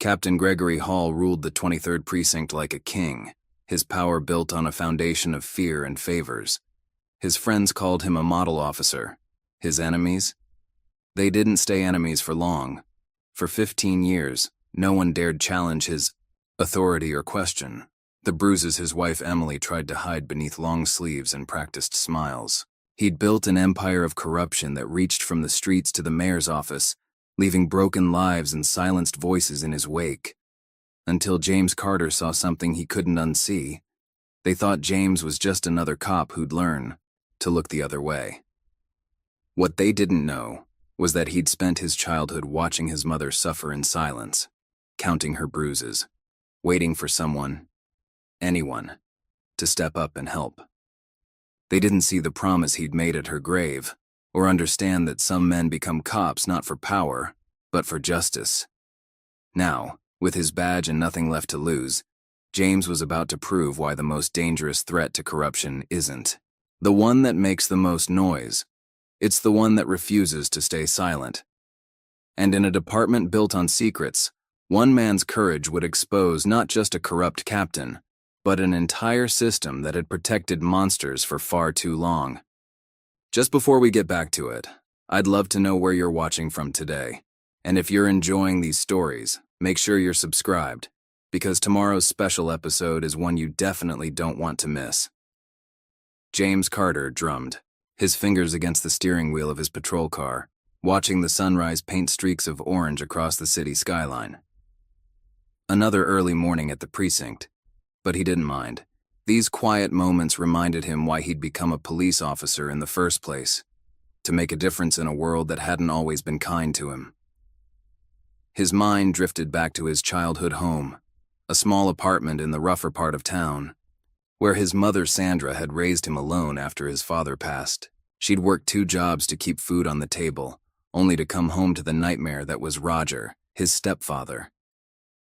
Captain Gregory Hall ruled the 23rd Precinct like a king, his power built on a foundation of fear and favors. His friends called him a model officer. His enemies? They didn't stay enemies for long. For 15 years, no one dared challenge his authority or question the bruises his wife Emily tried to hide beneath long sleeves and practiced smiles. He'd built an empire of corruption that reached from the streets to the mayor's office, leaving broken lives and silenced voices in his wake. Until James Carter saw something he couldn't unsee. They thought James was just another cop who'd learn to look the other way. What they didn't know was that he'd spent his childhood watching his mother suffer in silence, counting her bruises, waiting for someone, anyone, to step up and help. They didn't see the promise he'd made at her grave, or understand that some men become cops not for power, but for justice. Now, with his badge and nothing left to lose, James was about to prove why the most dangerous threat to corruption isn't the one that makes the most noise. It's the one that refuses to stay silent. And in a department built on secrets, one man's courage would expose not just a corrupt captain, but an entire system that had protected monsters for far too long. Just before we get back to it, I'd love to know where you're watching from today. And if you're enjoying these stories, make sure you're subscribed, because tomorrow's special episode is one you definitely don't want to miss. James Carter drummed, his fingers against the steering wheel of his patrol car, watching the sunrise paint streaks of orange across the city skyline. Another early morning at the precinct, but he didn't mind. These quiet moments reminded him why he'd become a police officer in the first place, to make a difference in a world that hadn't always been kind to him. His mind drifted back to his childhood home, a small apartment in the rougher part of town, where his mother Sandra had raised him alone after his father passed. She'd worked 2 jobs to keep food on the table, only to come home to the nightmare that was Roger, his stepfather.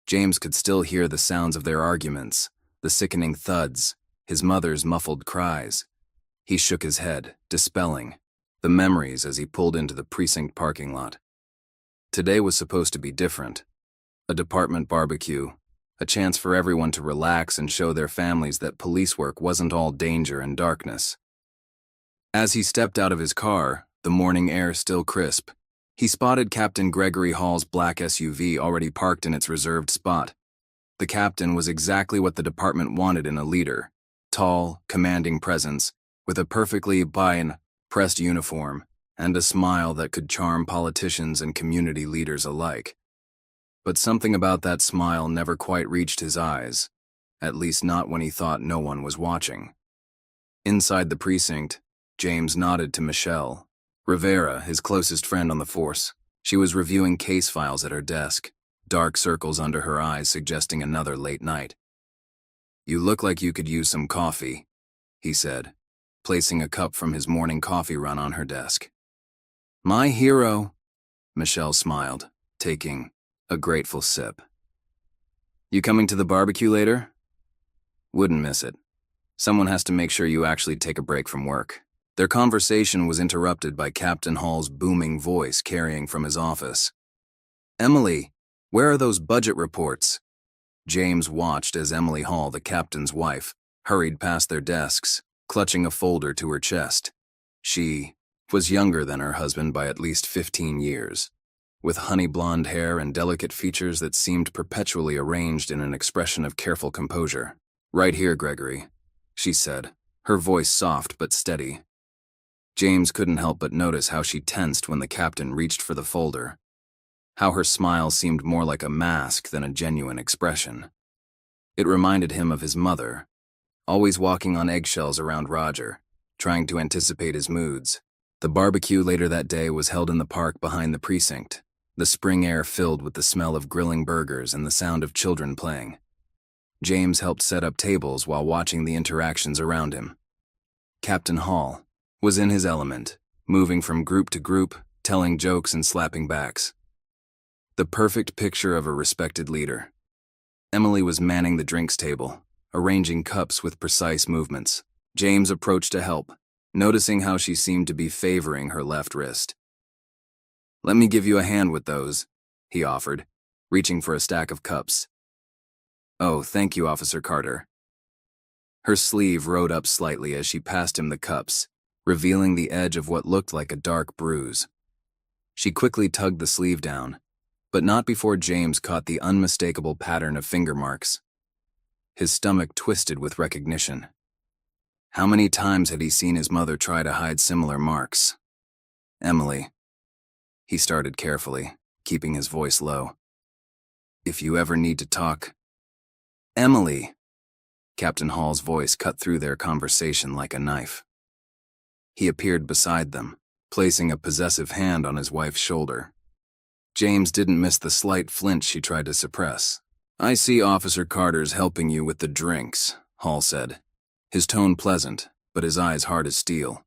James could still hear the sounds of their arguments, the sickening thuds, his mother's muffled cries. He shook his head, dispelling the memories as he pulled into the precinct parking lot. Today was supposed to be different. A department barbecue, a chance for everyone to relax and show their families that police work wasn't all danger and darkness. As he stepped out of his car, the morning air still crisp, he spotted Captain Gregory Hall's black SUV already parked in its reserved spot. The captain was exactly what the department wanted in a leader: tall, commanding presence, with a perfectly pressed uniform, and a smile that could charm politicians and community leaders alike. But something about that smile never quite reached his eyes, at least not when he thought no one was watching. Inside the precinct, James nodded to Michelle Rivera, his closest friend on the force. She was reviewing case files at her desk, dark circles under her eyes suggesting another late night. "You look like you could use some coffee," he said, placing a cup from his morning coffee run on her desk. "My hero," Michelle smiled, taking a grateful sip. "You coming to the barbecue later?" "Wouldn't miss it. Someone has to make sure you actually take a break from work." Their conversation was interrupted by Captain Hall's booming voice carrying from his office. "Emily, where are those budget reports?" James watched as Emily Hall, the captain's wife, hurried past their desks, clutching a folder to her chest. She was younger than her husband by at least 15 years, with honey blonde hair and delicate features that seemed perpetually arranged in an expression of careful composure. "Right here, Gregory," she said, her voice soft but steady. James couldn't help but notice how she tensed when the captain reached for the folder, how her smile seemed more like a mask than a genuine expression. It reminded him of his mother, always walking on eggshells around Roger, trying to anticipate his moods. The barbecue later that day was held in the park behind the precinct, the spring air filled with the smell of grilling burgers and the sound of children playing. James helped set up tables while watching the interactions around him. Captain Hall was in his element, moving from group to group, telling jokes and slapping backs. The perfect picture of a respected leader. Emily was manning the drinks table, arranging cups with precise movements. James approached to help, noticing how she seemed to be favoring her left wrist. "Let me give you a hand with those," he offered, reaching for a stack of cups. "Oh, thank you, Officer Carter." Her sleeve rode up slightly as she passed him the cups, revealing the edge of what looked like a dark bruise. She quickly tugged the sleeve down, but not before James caught the unmistakable pattern of finger marks. His stomach twisted with recognition. How many times had he seen his mother try to hide similar marks? "Emily," he started carefully, keeping his voice low. "If you ever need to talk—" "Emily!" Captain Hall's voice cut through their conversation like a knife. He appeared beside them, placing a possessive hand on his wife's shoulder. James didn't miss the slight flinch she tried to suppress. "I see Officer Carter's helping you with the drinks," Hall said, his tone pleasant, but his eyes hard as steel.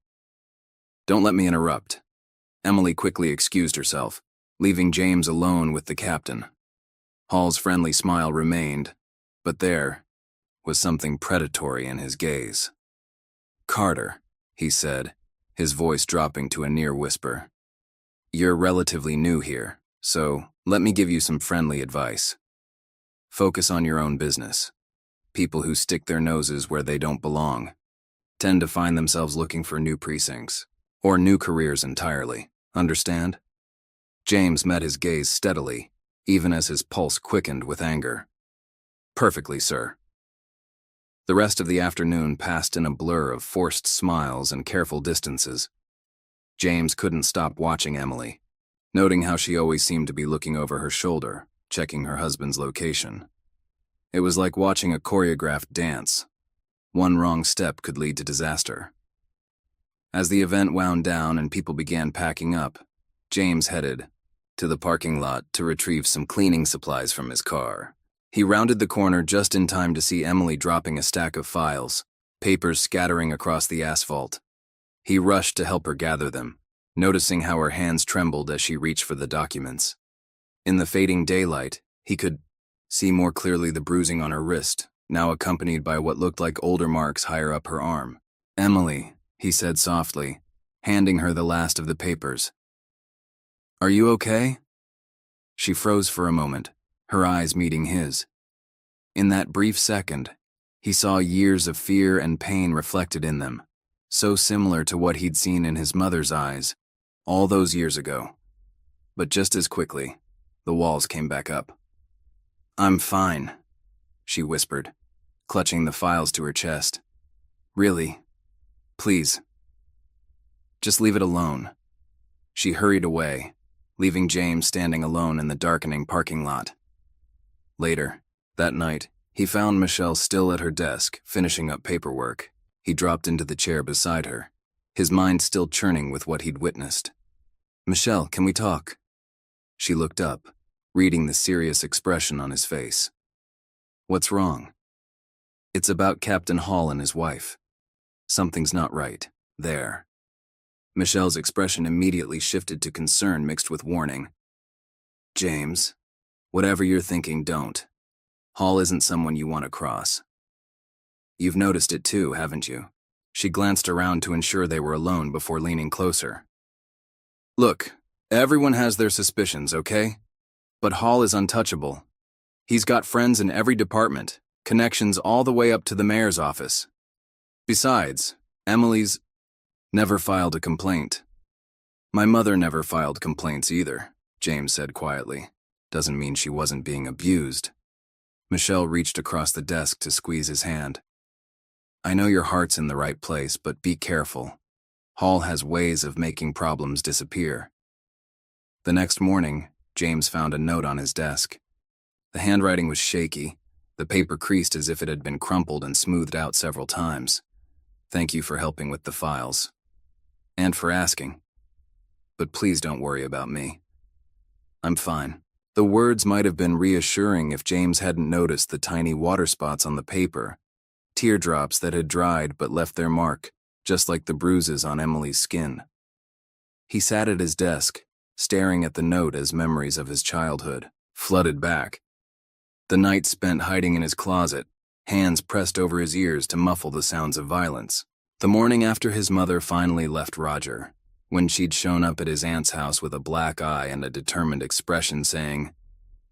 "Don't let me interrupt." Emily quickly excused herself, leaving James alone with the captain. Hall's friendly smile remained, but there was something predatory in his gaze. "Carter," he said, his voice dropping to a near whisper. "You're relatively new here, so let me give you some friendly advice. Focus on your own business. People who stick their noses where they don't belong tend to find themselves looking for new precincts, or new careers entirely. Understand?" James met his gaze steadily, even as his pulse quickened with anger. "Perfectly, sir." The rest of the afternoon passed in a blur of forced smiles and careful distances. James couldn't stop watching Emily, noting how she always seemed to be looking over her shoulder, checking her husband's location. It was like watching a choreographed dance. One wrong step could lead to disaster. As the event wound down and people began packing up, James headed to the parking lot to retrieve some cleaning supplies from his car. He rounded the corner just in time to see Emily dropping a stack of files, papers scattering across the asphalt. He rushed to help her gather them, noticing how her hands trembled as she reached for the documents. In the fading daylight, he could see more clearly the bruising on her wrist, now accompanied by what looked like older marks higher up her arm. "Emily," he said softly, handing her the last of the papers. "Are you okay?" She froze for a moment, her eyes meeting his. In that brief second, he saw years of fear and pain reflected in them, so similar to what he'd seen in his mother's eyes all those years ago. But just as quickly, the walls came back up. "I'm fine," she whispered, clutching the files to her chest. "Really, please, just leave it alone." She hurried away, leaving James standing alone in the darkening parking lot. Later, that night, he found Michelle still at her desk, finishing up paperwork. He dropped into the chair beside her, his mind still churning with what he'd witnessed. "Michelle, can we talk?" She looked up, reading the serious expression on his face. "What's wrong?" "It's about Captain Hall and his wife. Something's not right there." Michelle's expression immediately shifted to concern mixed with warning. "James, whatever you're thinking, don't. Hall isn't someone you want to cross. You've noticed it too, haven't you?" She glanced around to ensure they were alone before leaning closer. "Look, everyone has their suspicions, okay? But Hall is untouchable. He's got friends in every department, connections all the way up to the mayor's office. Besides, Emily's never filed a complaint." "My mother never filed complaints either," James said quietly. "Doesn't mean she wasn't being abused." Michelle reached across the desk to squeeze his hand. "I know your heart's in the right place, but be careful. Hall has ways of making problems disappear." The next morning, James found a note on his desk. The handwriting was shaky, the paper creased as if it had been crumpled and smoothed out several times. "Thank you for helping with the files. And for asking. But please don't worry about me. I'm fine." The words might have been reassuring if James hadn't noticed the tiny water spots on the paper, teardrops that had dried but left their mark, just like the bruises on Emily's skin. He sat at his desk, staring at the note as memories of his childhood flooded back. The night spent hiding in his closet, hands pressed over his ears to muffle the sounds of violence. The morning after his mother finally left Roger, when she'd shown up at his aunt's house with a black eye and a determined expression saying,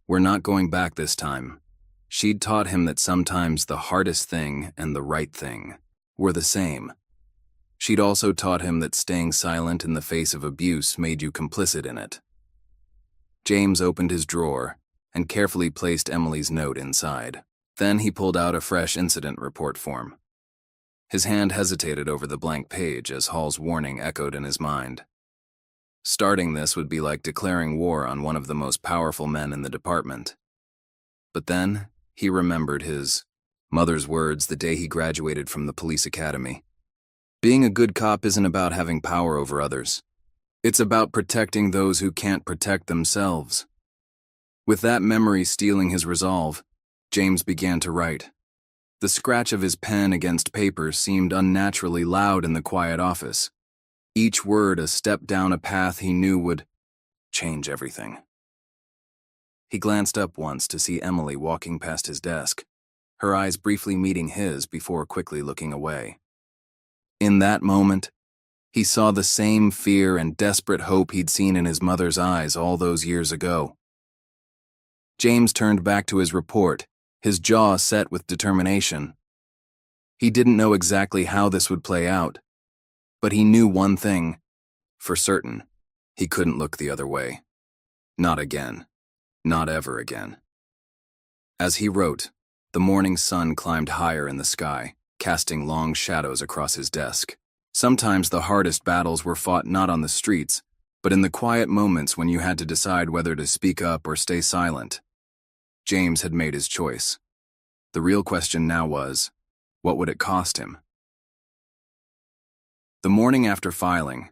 We're not going back this time. She'd taught him that sometimes the hardest thing and the right thing were the same. She'd also taught him that staying silent in the face of abuse made you complicit in it. James opened his drawer and carefully placed Emily's note inside. Then he pulled out a fresh incident report form. His hand hesitated over the blank page as Hall's warning echoed in his mind. Starting this would be like declaring war on one of the most powerful men in the department. But then, he remembered his mother's words the day he graduated from the police academy. Being a good cop isn't about having power over others. It's about protecting those who can't protect themselves. With that memory stealing his resolve, James began to write. The scratch of his pen against paper seemed unnaturally loud in the quiet office. Each word a step down a path he knew would change everything. He glanced up once to see Emily walking past his desk, her eyes briefly meeting his before quickly looking away. In that moment, he saw the same fear and desperate hope he'd seen in his mother's eyes all those years ago. James turned back to his report, his jaw set with determination. He didn't know exactly how this would play out, but he knew one thing, for certain, he couldn't look the other way. Not again. Not ever again. As he wrote, the morning sun climbed higher in the sky, casting long shadows across his desk. Sometimes the hardest battles were fought not on the streets, but in the quiet moments when you had to decide whether to speak up or stay silent. James had made his choice. The real question now was, what would it cost him? The morning after filing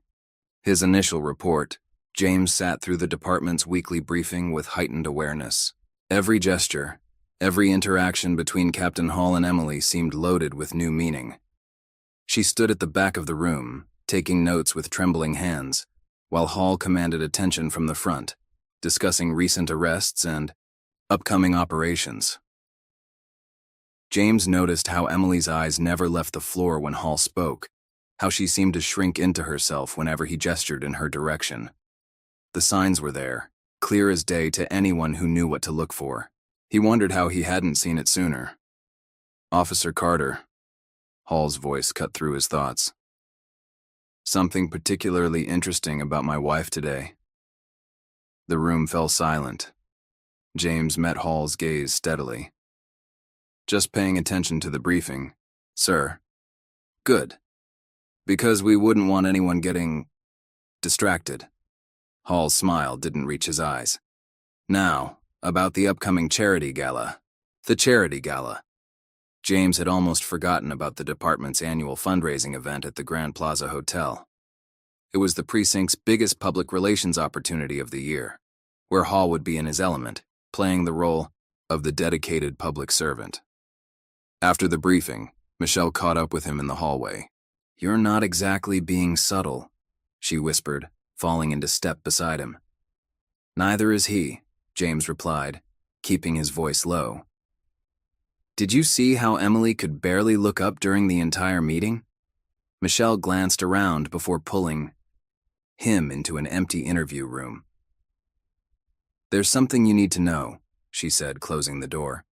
his initial report, James sat through the department's weekly briefing with heightened awareness. Every gesture, every interaction between Captain Hall and Emily seemed loaded with new meaning. She stood at the back of the room, taking notes with trembling hands, while Hall commanded attention from the front, discussing recent arrests and upcoming operations. James noticed how Emily's eyes never left the floor when Hall spoke, how she seemed to shrink into herself whenever he gestured in her direction. The signs were there, clear as day to anyone who knew what to look for. He wondered how he hadn't seen it sooner. Officer Carter. Hall's voice cut through his thoughts. Something particularly interesting about my wife today. The room fell silent. James met Hall's gaze steadily. Just paying attention to the briefing, sir. Good. Because we wouldn't want anyone getting distracted. Hall's smile didn't reach his eyes. Now, about the upcoming charity gala. The charity gala. James had almost forgotten about the department's annual fundraising event at the Grand Plaza Hotel. It was the precinct's biggest public relations opportunity of the year, where Hall would be in his element, playing the role of the dedicated public servant. After the briefing, Michelle caught up with him in the hallway. You're not exactly being subtle, she whispered, falling into step beside him. Neither is he, James replied, keeping his voice low. Did you see how Emily could barely look up during the entire meeting? Michelle glanced around before pulling him into an empty interview room. There's something you need to know, she said, closing the door.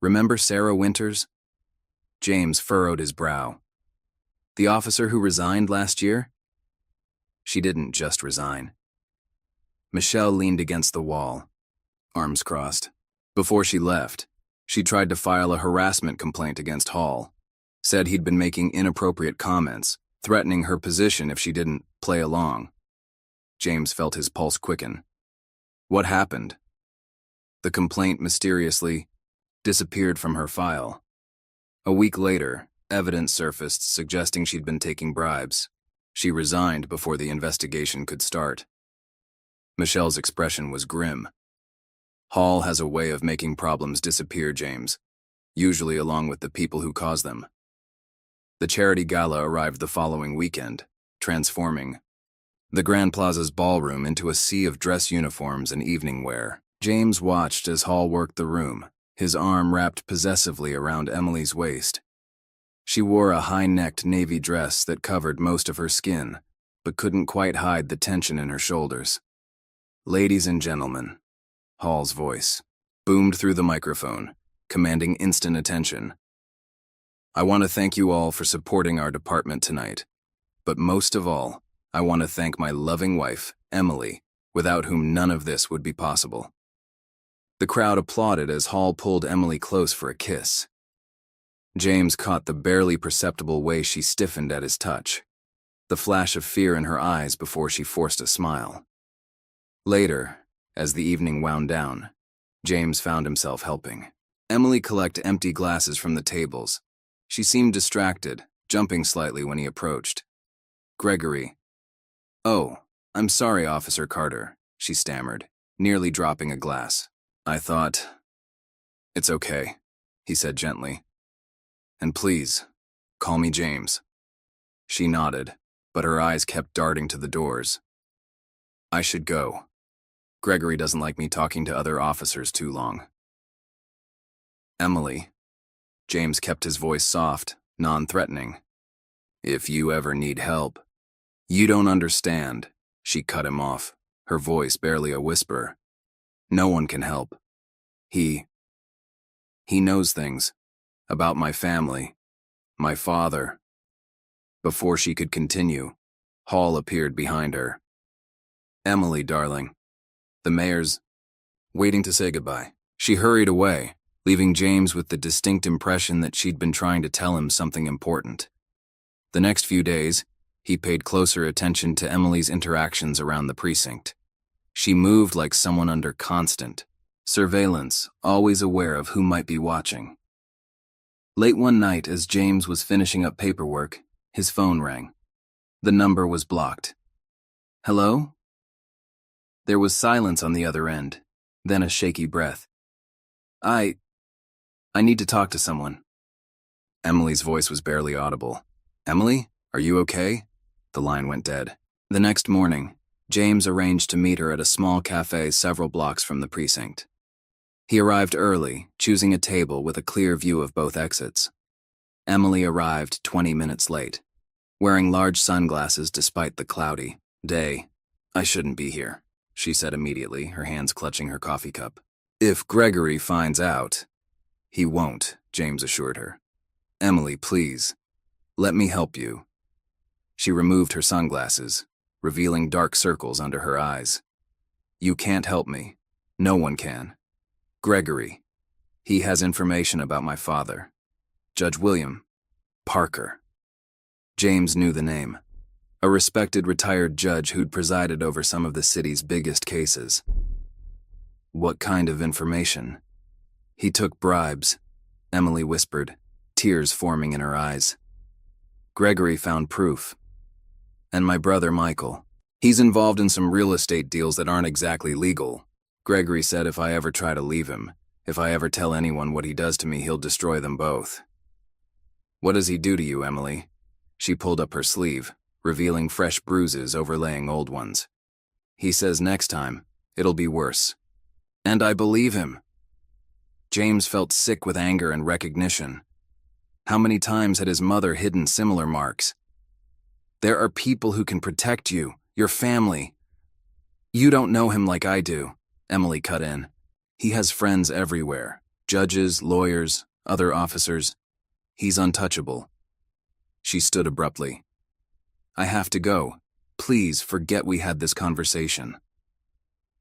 Remember Sarah Winters? James furrowed his brow. The officer who resigned last year? She didn't just resign. Michelle leaned against the wall, arms crossed. Before she left, she tried to file a harassment complaint against Hall, said he'd been making inappropriate comments, threatening her position if she didn't play along. James felt his pulse quicken. What happened? The complaint mysteriously disappeared from her file. A week later, evidence surfaced suggesting she'd been taking bribes. She resigned before the investigation could start. Michelle's expression was grim. Hall has a way of making problems disappear, James, usually along with the people who cause them. The charity gala arrived the following weekend, transforming the Grand Plaza's ballroom into a sea of dress uniforms and evening wear. James watched as Hall worked the room, his arm wrapped possessively around Emily's waist. She wore a high-necked navy dress that covered most of her skin, but couldn't quite hide the tension in her shoulders. Ladies and gentlemen, Hall's voice boomed through the microphone, commanding instant attention. I want to thank you all for supporting our department tonight. But most of all, I want to thank my loving wife, Emily, without whom none of this would be possible. The crowd applauded as Hall pulled Emily close for a kiss. James caught the barely perceptible way she stiffened at his touch, the flash of fear in her eyes before she forced a smile. Later, as the evening wound down, James found himself helping Emily collect empty glasses from the tables. She seemed distracted, jumping slightly when he approached. Gregory. "Oh, I'm sorry, Officer Carter," she stammered, nearly dropping a glass. "I thought—" "It's okay," he said gently. "And please, call me James." She nodded, but her eyes kept darting to the doors. "I should go. Gregory doesn't like me talking to other officers too long." "Emily." James kept his voice soft, non-threatening. "If you ever need help—" "You don't understand," she cut him off, her voice barely a whisper. "No one can help. He knows things about my family, my father." Before she could continue, Hall appeared behind her. "Emily, darling, the mayor's waiting to say goodbye." She hurried away, leaving James with the distinct impression that she'd been trying to tell him something important. The next few days, he paid closer attention to Emily's interactions around the precinct. She moved like someone under constant surveillance, always aware of who might be watching. Late one night, as James was finishing up paperwork, his phone rang. The number was blocked. "Hello?" There was silence on the other end, then a shaky breath. I need to talk to someone." Emily's voice was barely audible. "Emily, are you okay?" The line went dead. The next morning, James arranged to meet her at a small cafe several blocks from the precinct. He arrived early, choosing a table with a clear view of both exits. Emily arrived 20 minutes late, wearing large sunglasses despite the cloudy day. "I shouldn't be here," she said immediately, her hands clutching her coffee cup. "If Gregory finds out—" "He won't," James assured her. "Emily, please, let me help you." She removed her sunglasses, revealing dark circles under her eyes. "You can't help me. No one can. Gregory. He has information about my father. Judge William Parker." James knew the name. A respected retired judge who'd presided over some of the city's biggest cases. "What kind of information?" "He took bribes," Emily whispered, tears forming in her eyes. "Gregory found proof. And my brother Michael. He's involved in some real estate deals that aren't exactly legal. Gregory said if I ever try to leave him, if I ever tell anyone what he does to me, he'll destroy them both." "What does he do to you, Emily?" She pulled up her sleeve, revealing fresh bruises overlaying old ones. "He says next time, it'll be worse." And I believe him. James felt sick with anger and recognition. How many times had his mother hidden similar marks? "There are people who can protect you, your family." "You don't know him like I do," Emily cut in. "He has friends everywhere, judges, lawyers, other officers. He's untouchable." She stood abruptly. "I have to go. Please forget we had this conversation."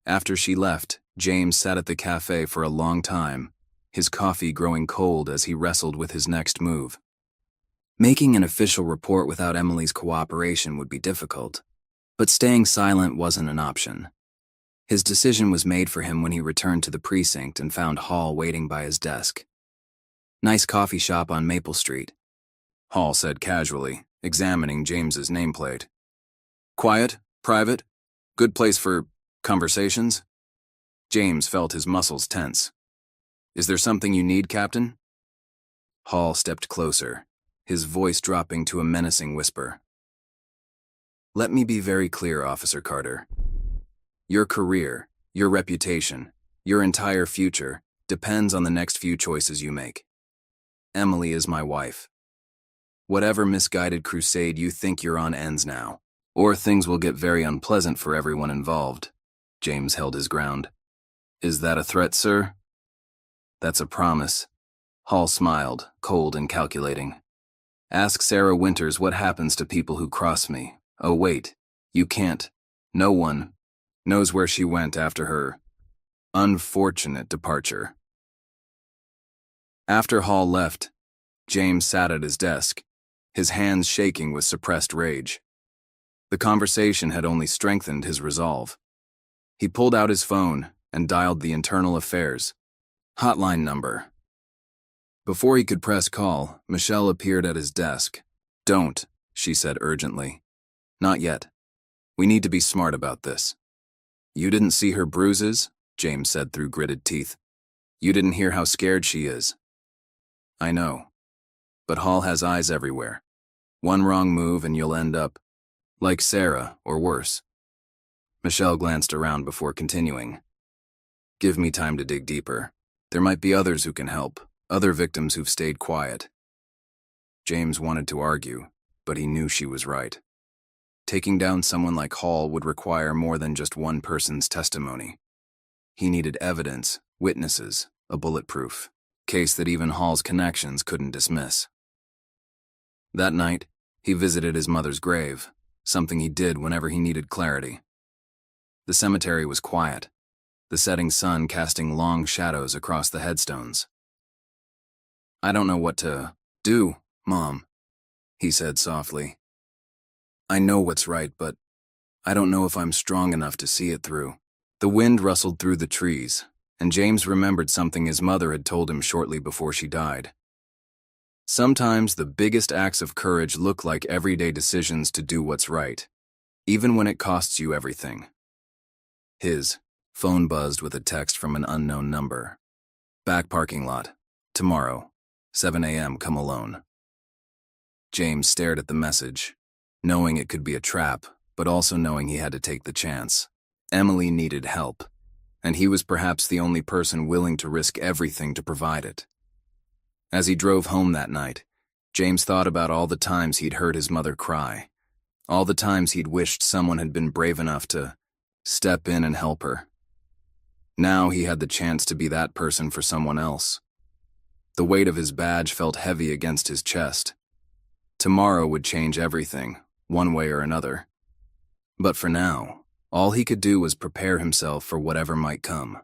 After she left, James sat at the cafe for a long time, his coffee growing cold as he wrestled with his next move. Making an official report without Emily's cooperation would be difficult, but staying silent wasn't an option. His decision was made for him when he returned to the precinct and found Hall waiting by his desk. "Nice coffee shop on Maple Street," Hall said casually, examining James's nameplate. "Quiet, private, good place for conversations?" James felt his muscles tense. "Is there something you need, Captain?" Hall stepped closer, his voice dropping to a menacing whisper. "Let me be very clear, Officer Carter. Your career, your reputation, your entire future depends on the next few choices you make. Emily is my wife. Whatever misguided crusade you think you're on ends now, or things will get very unpleasant for everyone involved." James held his ground. "Is that a threat, sir?" That's a promise. Hall smiled, cold and calculating. Ask Sarah Winters what happens to people who cross me. Oh wait, you can't. No one knows where she went after her unfortunate departure. After Hall left, James sat at his desk, his hands shaking with suppressed rage. The conversation had only strengthened his resolve. He pulled out his phone and dialed the internal affairs hotline number. Before he could press call, Michelle appeared at his desk. "Don't," she said urgently. "Not yet. We need to be smart about this." "You didn't see her bruises?" James said through gritted teeth. "You didn't hear how scared she is." "I know. But Hall has eyes everywhere. One wrong move and you'll end up like Sarah, or worse." Michelle glanced around before continuing. "Give me time to dig deeper. There might be others who can help, other victims who've stayed quiet." James wanted to argue, but he knew she was right. Taking down someone like Hall would require more than just one person's testimony. He needed evidence, witnesses, a bulletproof case that even Hall's connections couldn't dismiss. That night, he visited his mother's grave, something he did whenever he needed clarity. The cemetery was quiet, the setting sun casting long shadows across the headstones. "I don't know what to do, Mom," he said softly. "I know what's right, but I don't know if I'm strong enough to see it through." The wind rustled through the trees, and James remembered something his mother had told him shortly before she died. Sometimes the biggest acts of courage look like everyday decisions to do what's right, even when it costs you everything. His phone buzzed with a text from an unknown number. "Back parking lot. Tomorrow. 7 a.m. Come alone." James stared at the message, knowing it could be a trap, but also knowing he had to take the chance. Emily needed help, and he was perhaps the only person willing to risk everything to provide it. As he drove home that night, James thought about all the times he'd heard his mother cry, all the times he'd wished someone had been brave enough to step in and help her. Now he had the chance to be that person for someone else. The weight of his badge felt heavy against his chest. Tomorrow would change everything, one way or another. But for now, all he could do was prepare himself for whatever might come.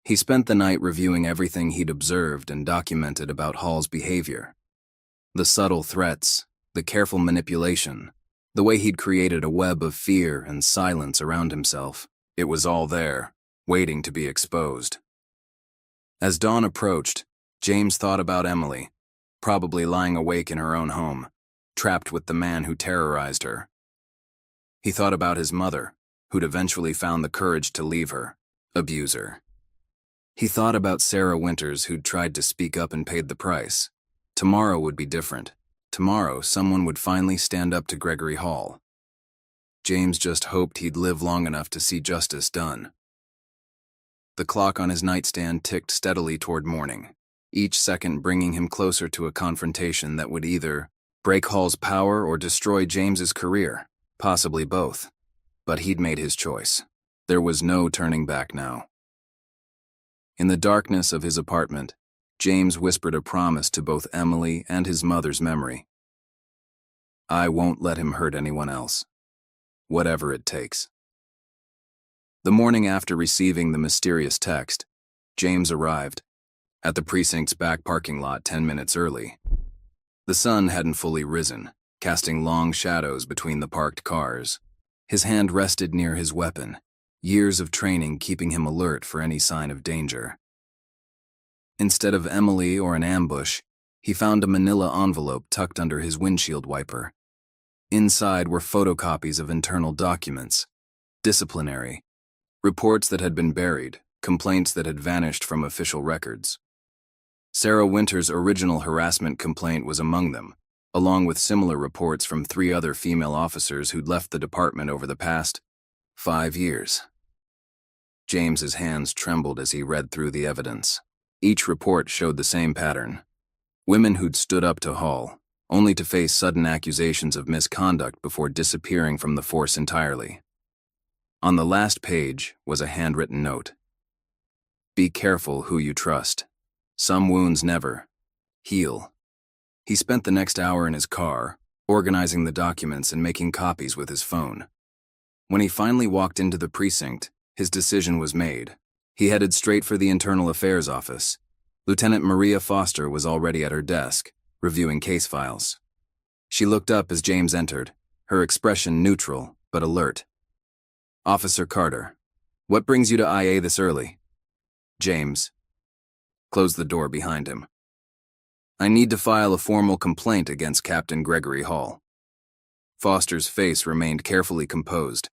He spent the night reviewing everything he'd observed and documented about Hall's behavior. The subtle threats, the careful manipulation, the way he'd created a web of fear and silence around himself. It was all there, waiting to be exposed. As dawn approached, James thought about Emily, probably lying awake in her own home, trapped with the man who terrorized her. He thought about his mother, who'd eventually found the courage to leave her, abuse her. He thought about Sarah Winters, who'd tried to speak up and paid the price. Tomorrow would be different. Tomorrow, someone would finally stand up to Gregory Hall. James just hoped he'd live long enough to see justice done. The clock on his nightstand ticked steadily toward morning, each second bringing him closer to a confrontation that would either break Hall's power or destroy James's career, possibly both. But he'd made his choice. There was no turning back now. In the darkness of his apartment, James whispered a promise to both Emily and his mother's memory. "I won't let him hurt anyone else, whatever it takes." The morning after receiving the mysterious text, James arrived at the precinct's back parking lot 10 minutes early. The sun hadn't fully risen, casting long shadows between the parked cars. His hand rested near his weapon, years of training keeping him alert for any sign of danger. Instead of Emily or an ambush, he found a manila envelope tucked under his windshield wiper. Inside were photocopies of internal documents, disciplinary, reports that had been buried, complaints that had vanished from official records. Sarah Winters' original harassment complaint was among them, along with similar reports from 3 other female officers who'd left the department over the past 5 years. James's hands trembled as he read through the evidence. Each report showed the same pattern. Women who'd stood up to Hall, only to face sudden accusations of misconduct before disappearing from the force entirely. On the last page was a handwritten note. "Be careful who you trust. Some wounds never heal. He spent the next hour in his car, organizing the documents and making copies with his phone. When he finally walked into the precinct, his decision was made. He headed straight for the Internal Affairs office. Lieutenant Maria Foster was already at her desk, reviewing case files. She looked up as James entered, her expression neutral but alert. "Officer Carter, what brings you to IA this early?" James closed the door behind him. "I need to file a formal complaint against Captain Gregory Hall." Foster's face remained carefully composed,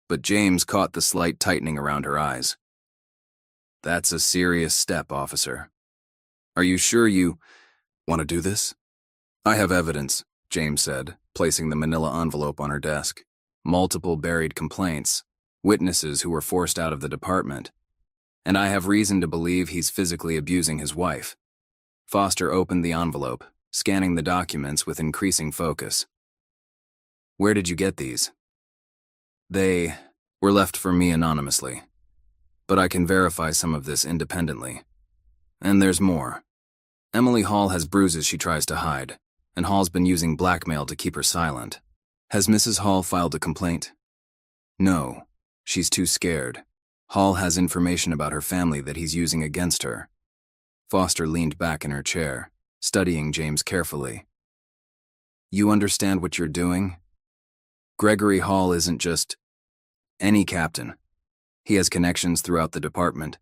but James caught the slight tightening around her eyes. "That's a serious step, officer. Are you sure you want to do this?" "I have evidence," James said, placing the manila envelope on her desk. "Multiple buried complaints, witnesses who were forced out of the department, and I have reason to believe he's physically abusing his wife." Foster opened the envelope, scanning the documents with increasing focus. "Where did you get these?" "They were left for me anonymously, but I can verify some of this independently. And there's more. Emily Hall has bruises she tries to hide, and Hall's been using blackmail to keep her silent. Has Mrs. Hall filed a complaint?" "No, she's too scared. Hall has information about her family that he's using against her." Foster leaned back in her chair, studying James carefully. "You understand what you're doing? Gregory Hall isn't just any captain. He has connections throughout the department,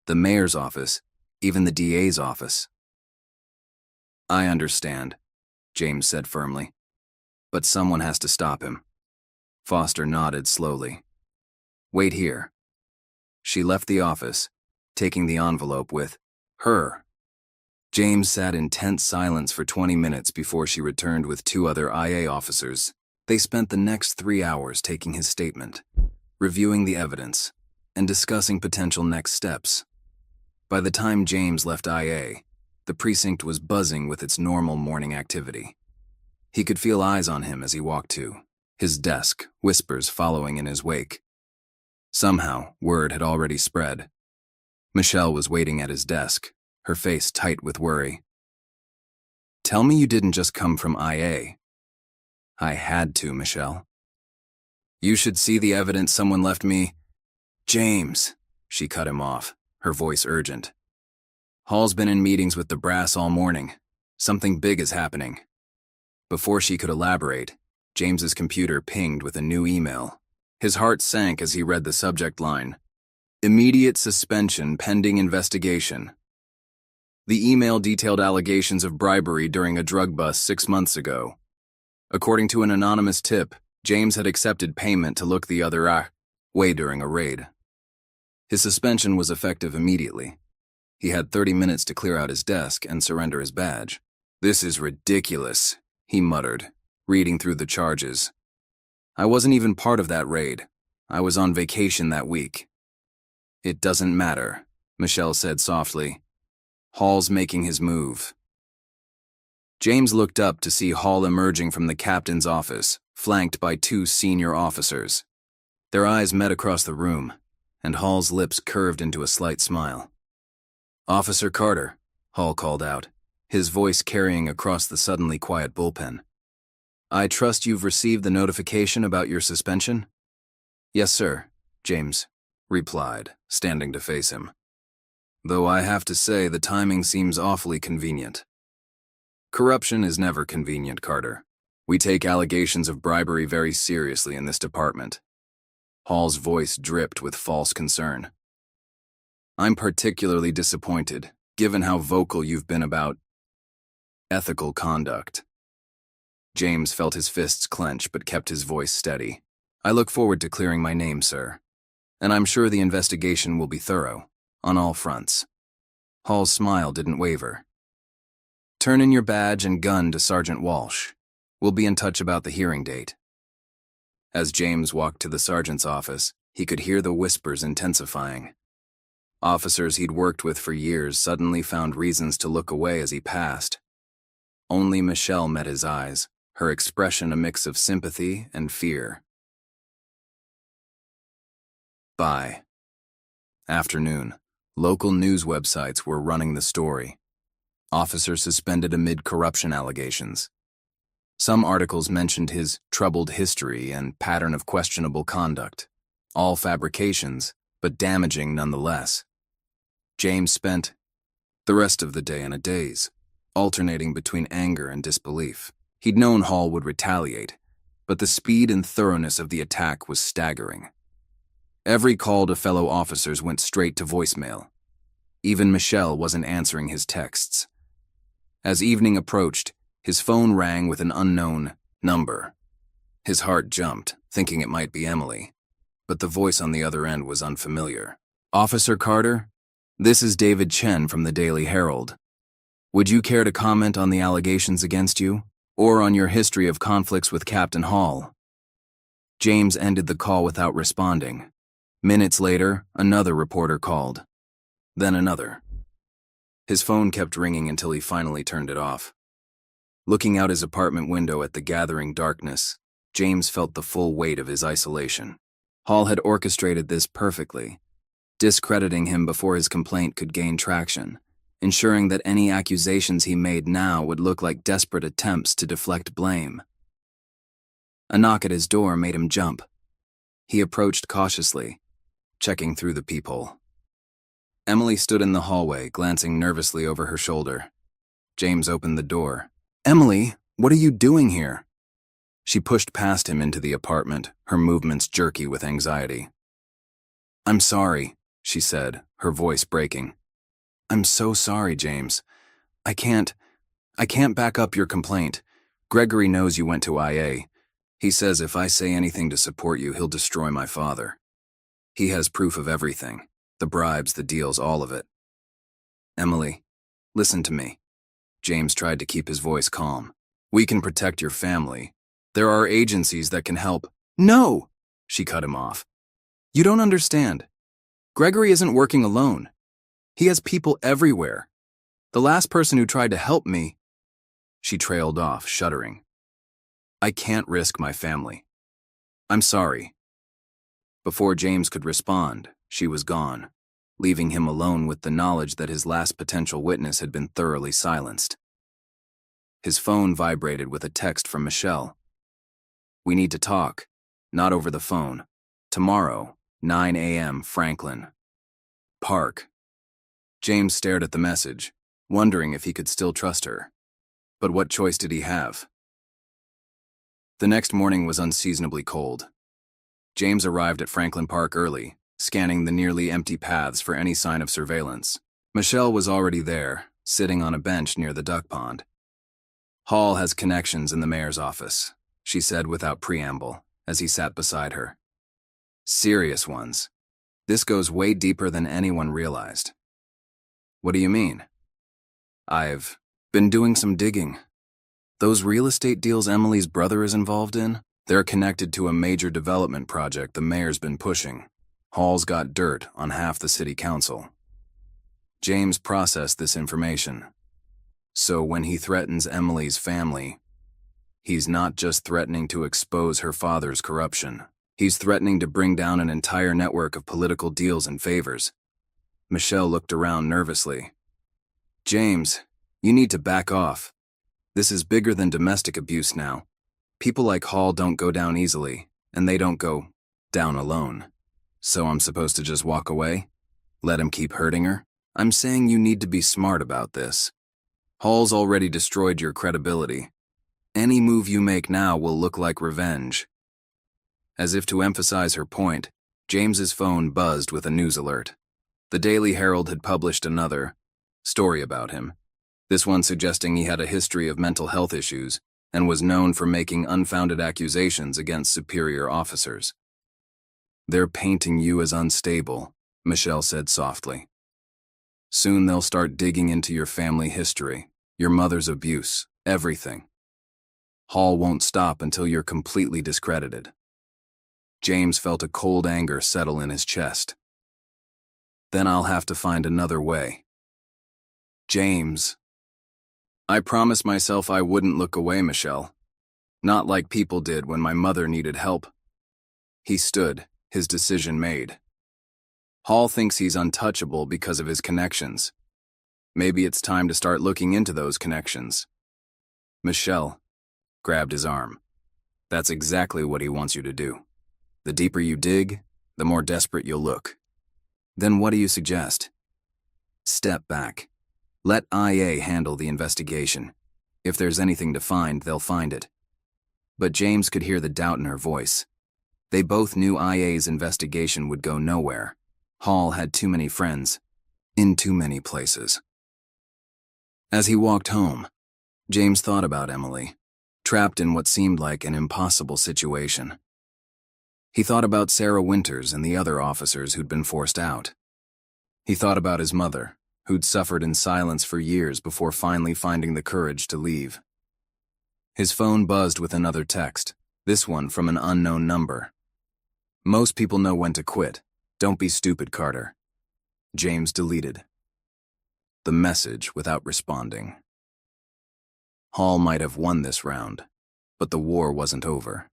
the mayor's office, even the DA's office." "I understand," James said firmly. "But someone has to stop him." Foster nodded slowly. "Wait here." She left the office, taking the envelope with her. James sat in tense silence for 20 minutes before she returned with 2 other IA officers. They spent the next 3 hours taking his statement, reviewing the evidence, and discussing potential next steps. By the time James left IA, the precinct was buzzing with its normal morning activity. He could feel eyes on him as he walked to his desk, whispers following in his wake. Somehow, word had already spread. Michelle was waiting at his desk, her face tight with worry. "Tell me you didn't just come from IA." "I had to, Michelle." "You should see the evidence someone left me." "James," she cut him off, her voice urgent. "Hall's been in meetings with the brass all morning. Something big is happening." Before she could elaborate, James's computer pinged with a new email. His heart sank as he read the subject line: "Immediate suspension pending investigation." The email detailed allegations of bribery during a drug bust 6 months ago. According to an anonymous tip, James had accepted payment to look the other way during a raid. His suspension was effective immediately. He had 30 minutes to clear out his desk and surrender his badge. "This is ridiculous," he muttered, reading through the charges. "I wasn't even part of that raid. I was on vacation that week." "It doesn't matter," Michelle said softly. "Hall's making his move." James looked up to see Hall emerging from the captain's office, flanked by 2 senior officers. Their eyes met across the room, and Hall's lips curved into a slight smile. "Officer Carter," Hall called out, his voice carrying across the suddenly quiet bullpen. "I trust you've received the notification about your suspension?" "Yes, sir," James replied, standing to face him. "Though I have to say the timing seems awfully convenient." "Corruption is never convenient, Carter. We take allegations of bribery very seriously in this department." Hall's voice dripped with false concern. "I'm particularly disappointed, given how vocal you've been about ethical conduct." James felt his fists clench but kept his voice steady. "I look forward to clearing my name, sir. And I'm sure the investigation will be thorough, on all fronts." Hall's smile didn't waver. "Turn in your badge and gun to Sergeant Walsh. We'll be in touch about the hearing date." As James walked to the sergeant's office, he could hear the whispers intensifying. Officers he'd worked with for years suddenly found reasons to look away as he passed. Only Michelle met his eyes, her expression a mix of sympathy and fear. By afternoon, local news websites were running the story. Officer suspended amid corruption allegations. Some articles mentioned his troubled history and pattern of questionable conduct. All fabrications, but damaging nonetheless. James spent the rest of the day in a daze, alternating between anger and disbelief. He'd known Hall would retaliate, but the speed and thoroughness of the attack was staggering. Every call to fellow officers went straight to voicemail. Even Michelle wasn't answering his texts. As evening approached, his phone rang with an unknown number. His heart jumped, thinking it might be Emily, but the voice on the other end was unfamiliar. "Officer Carter? This is David Chen from the Daily Herald. Would you care to comment on the allegations against you, or on your history of conflicts with Captain Hall?" James ended the call without responding. Minutes later, another reporter called. Then another. His phone kept ringing until he finally turned it off. Looking out his apartment window at the gathering darkness, James felt the full weight of his isolation. Hall had orchestrated this perfectly, discrediting him before his complaint could gain traction, ensuring that any accusations he made now would look like desperate attempts to deflect blame. A knock at his door made him jump. He approached cautiously, checking through the peephole. Emily stood in the hallway, glancing nervously over her shoulder. James opened the door. "Emily, what are you doing here?" She pushed past him into the apartment, her movements jerky with anxiety. "I'm sorry," she said, her voice breaking. "I'm so sorry, James. I can't back up your complaint. Gregory knows you went to IA. He says if I say anything to support you, he'll destroy my father. He has proof of everything. The bribes, the deals, all of it." "Emily, listen to me." James tried to keep his voice calm. "We can protect your family. There are agencies that can help." "No!" She cut him off. "You don't understand. Gregory isn't working alone. He has people everywhere. The last person who tried to help me..." She trailed off, shuddering. "I can't risk my family. I'm sorry." Before James could respond, she was gone, leaving him alone with the knowledge that his last potential witness had been thoroughly silenced. His phone vibrated with a text from Michelle. "We need to talk. Not over the phone. Tomorrow, 9 a.m., Franklin Park." James stared at the message, wondering if he could still trust her. But what choice did he have? The next morning was unseasonably cold. James arrived at Franklin Park early, scanning the nearly empty paths for any sign of surveillance. Michelle was already there, sitting on a bench near the duck pond. "Hall has connections in the mayor's office," she said without preamble, as he sat beside her. "Serious ones. This goes way deeper than anyone realized." "What do you mean?" "I've been doing some digging. Those real estate deals Emily's brother is involved in, they're connected to a major development project the mayor's been pushing. Hall's got dirt on half the city council." James processed this information. So when he threatens Emily's family, he's not just threatening to expose her father's corruption. He's threatening to bring down an entire network of political deals and favors. Michelle looked around nervously. "James, you need to back off. This is bigger than domestic abuse now. People like Hall don't go down easily, and they don't go down alone. So I'm supposed to just walk away? Let him keep hurting her? I'm saying you need to be smart about this. Hall's already destroyed your credibility. Any move you make now will look like revenge." As if to emphasize her point, James's phone buzzed with a news alert. The Daily Herald had published another story about him, this one suggesting he had a history of mental health issues and was known for making unfounded accusations against superior officers. "They're painting you as unstable," Michelle said softly. "Soon they'll start digging into your family history, your mother's abuse, everything. Hall won't stop until you're completely discredited." James felt a cold anger settle in his chest. "Then I'll have to find another way." "James, I promised myself I wouldn't look away, Michelle. Not like people did when my mother needed help." He stood, his decision made. "Hall thinks he's untouchable because of his connections. Maybe it's time to start looking into those connections. Michelle grabbed his arm. That's exactly what he wants you to do. The deeper you dig, the more desperate you'll look. Then what do you suggest? Step back. Let IA handle the investigation. If there's anything to find, they'll find it. But James could hear the doubt in her voice. They both knew IA's investigation would go nowhere. Hall had too many friends, in too many places. As he walked home, James thought about Emily, trapped in what seemed like an impossible situation. He thought about Sarah Winters and the other officers who'd been forced out. He thought about his mother, who'd suffered in silence for years before finally finding the courage to leave. His phone buzzed with another text, this one from an unknown number. Most people know when to quit. Don't be stupid, Carter. James deleted the message without responding. Hall might have won this round, but the war wasn't over.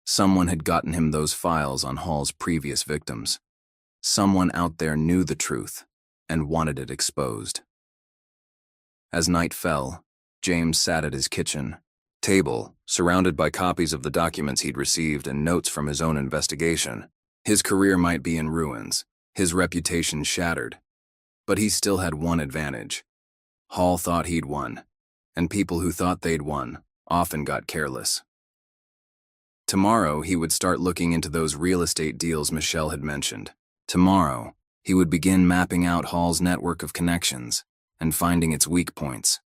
Someone had gotten him those files on Hall's previous victims. Someone out there knew the truth and wanted it exposed. As night fell, James sat at his kitchen table, surrounded by copies of the documents he'd received and notes from his own investigation. His career might be in ruins, his reputation shattered, but he still had one advantage. Hall thought he'd won, and people who thought they'd won often got careless. Tomorrow, he would start looking into those real estate deals Michelle had mentioned. Tomorrow, he would begin mapping out Hall's network of connections and finding its weak points.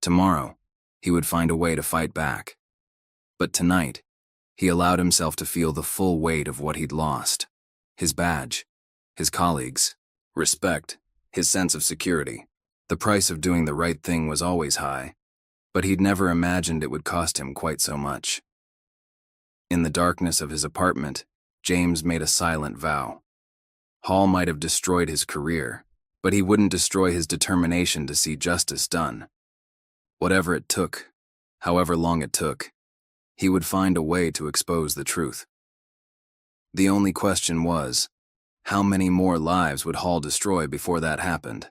Tomorrow, he would find a way to fight back. But tonight, he allowed himself to feel the full weight of what he'd lost. His badge, his colleagues, respect, his sense of security. The price of doing the right thing was always high, but he'd never imagined it would cost him quite so much. In the darkness of his apartment, James made a silent vow. Hall might have destroyed his career, but he wouldn't destroy his determination to see justice done. Whatever it took, however long it took, he would find a way to expose the truth. The only question was, how many more lives would Hall destroy before that happened?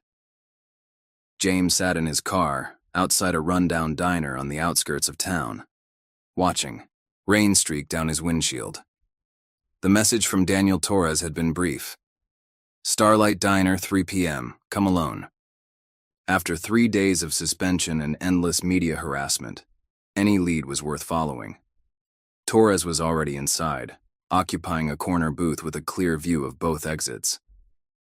James sat in his car, outside a rundown diner on the outskirts of town, watching. Rain streaked down his windshield. The message from Daniel Torres had been brief. Starlight Diner, 3 p.m., come alone. After 3 days of suspension and endless media harassment, any lead was worth following. Torres was already inside, occupying a corner booth with a clear view of both exits.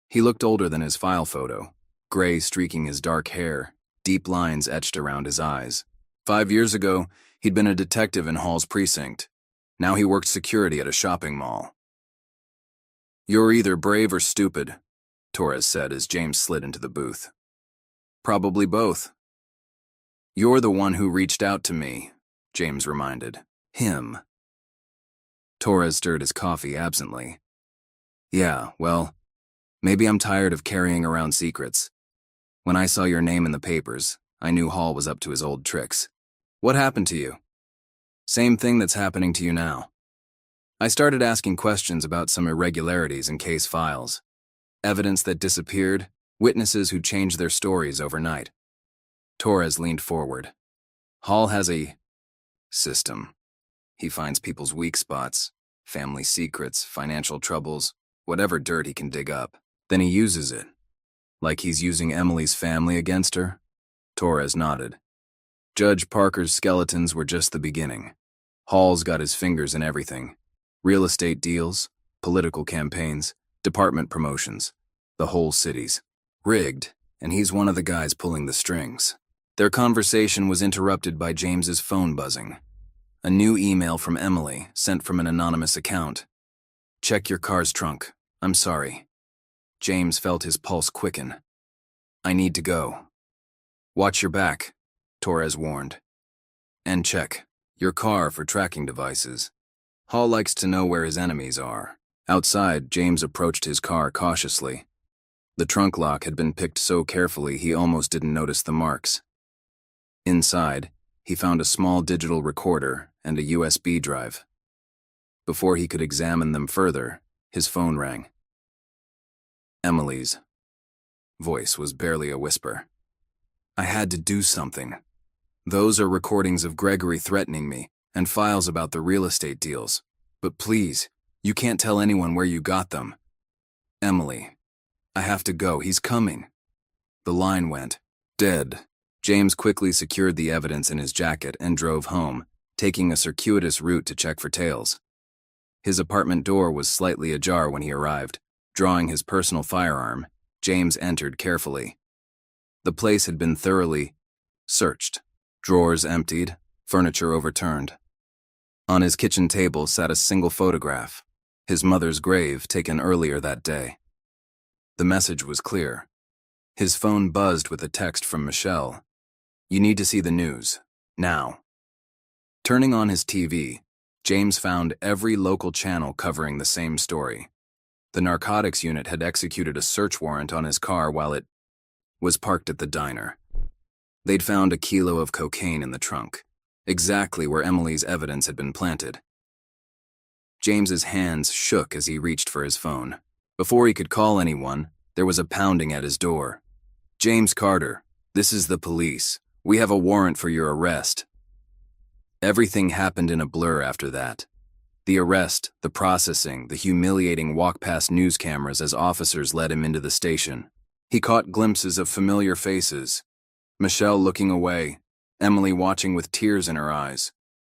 He looked older than his file photo, gray streaking his dark hair, deep lines etched around his eyes. 5 years ago, he'd been a detective in Hall's precinct. Now he worked security at a shopping mall. You're either brave or stupid, Torres said as James slid into the booth. Probably both. You're the one who reached out to me, James reminded. Him. Torres stirred his coffee absently. Yeah, well, maybe I'm tired of carrying around secrets. When I saw your name in the papers, I knew Hall was up to his old tricks. What happened to you? Same thing that's happening to you now. I started asking questions about some irregularities in case files. Evidence that disappeared, witnesses who changed their stories overnight. Torres leaned forward. Hall has a system. He finds people's weak spots, family secrets, financial troubles, whatever dirt he can dig up. Then he uses it. Like he's using Emily's family against her? Torres nodded. Judge Parker's skeletons were just the beginning. Hall's got his fingers in everything. Real estate deals, political campaigns, department promotions, the whole city's rigged, and he's one of the guys pulling the strings. Their conversation was interrupted by James's phone buzzing. A new email from Emily, sent from an anonymous account. Check your car's trunk. I'm sorry. James felt his pulse quicken. I need to go. Watch your back, Torres warned. And check your car for tracking devices. Hall likes to know where his enemies are. Outside, James approached his car cautiously. The trunk lock had been picked so carefully he almost didn't notice the marks. Inside, he found a small digital recorder and a USB drive. Before he could examine them further, his phone rang. Emily's voice was barely a whisper. I had to do something. Those are recordings of Gregory threatening me and files about the real estate deals. But please, you can't tell anyone where you got them. Emily, I have to go. He's coming. The line went dead. James quickly secured the evidence in his jacket and drove home, taking a circuitous route to check for tails. His apartment door was slightly ajar when he arrived. Drawing his personal firearm, James entered carefully. The place had been thoroughly searched. Drawers emptied, furniture overturned. On his kitchen table sat a single photograph, his mother's grave taken earlier that day. The message was clear. His phone buzzed with a text from Michelle. You need to see the news, now. Turning on his TV, James found every local channel covering the same story. The narcotics unit had executed a search warrant on his car while it was parked at the diner. They'd found a kilo of cocaine in the trunk, exactly where Emily's evidence had been planted. James's hands shook as he reached for his phone. Before he could call anyone, there was a pounding at his door. James Carter, this is the police. We have a warrant for your arrest. Everything happened in a blur after that. The arrest, the processing, the humiliating walk past news cameras as officers led him into the station. He caught glimpses of familiar faces. Michelle looking away, Emily watching with tears in her eyes,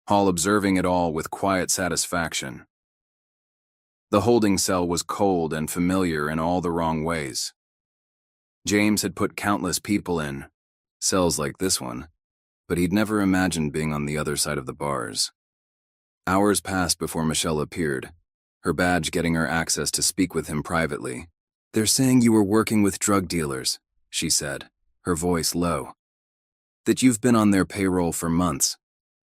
Hall observing it all with quiet satisfaction. The holding cell was cold and familiar in all the wrong ways. James had put countless people in cells like this one, but he'd never imagined being on the other side of the bars. Hours passed before Michelle appeared, her badge getting her access to speak with him privately. They're saying you were working with drug dealers, she said, her voice low. That you've been on their payroll for months.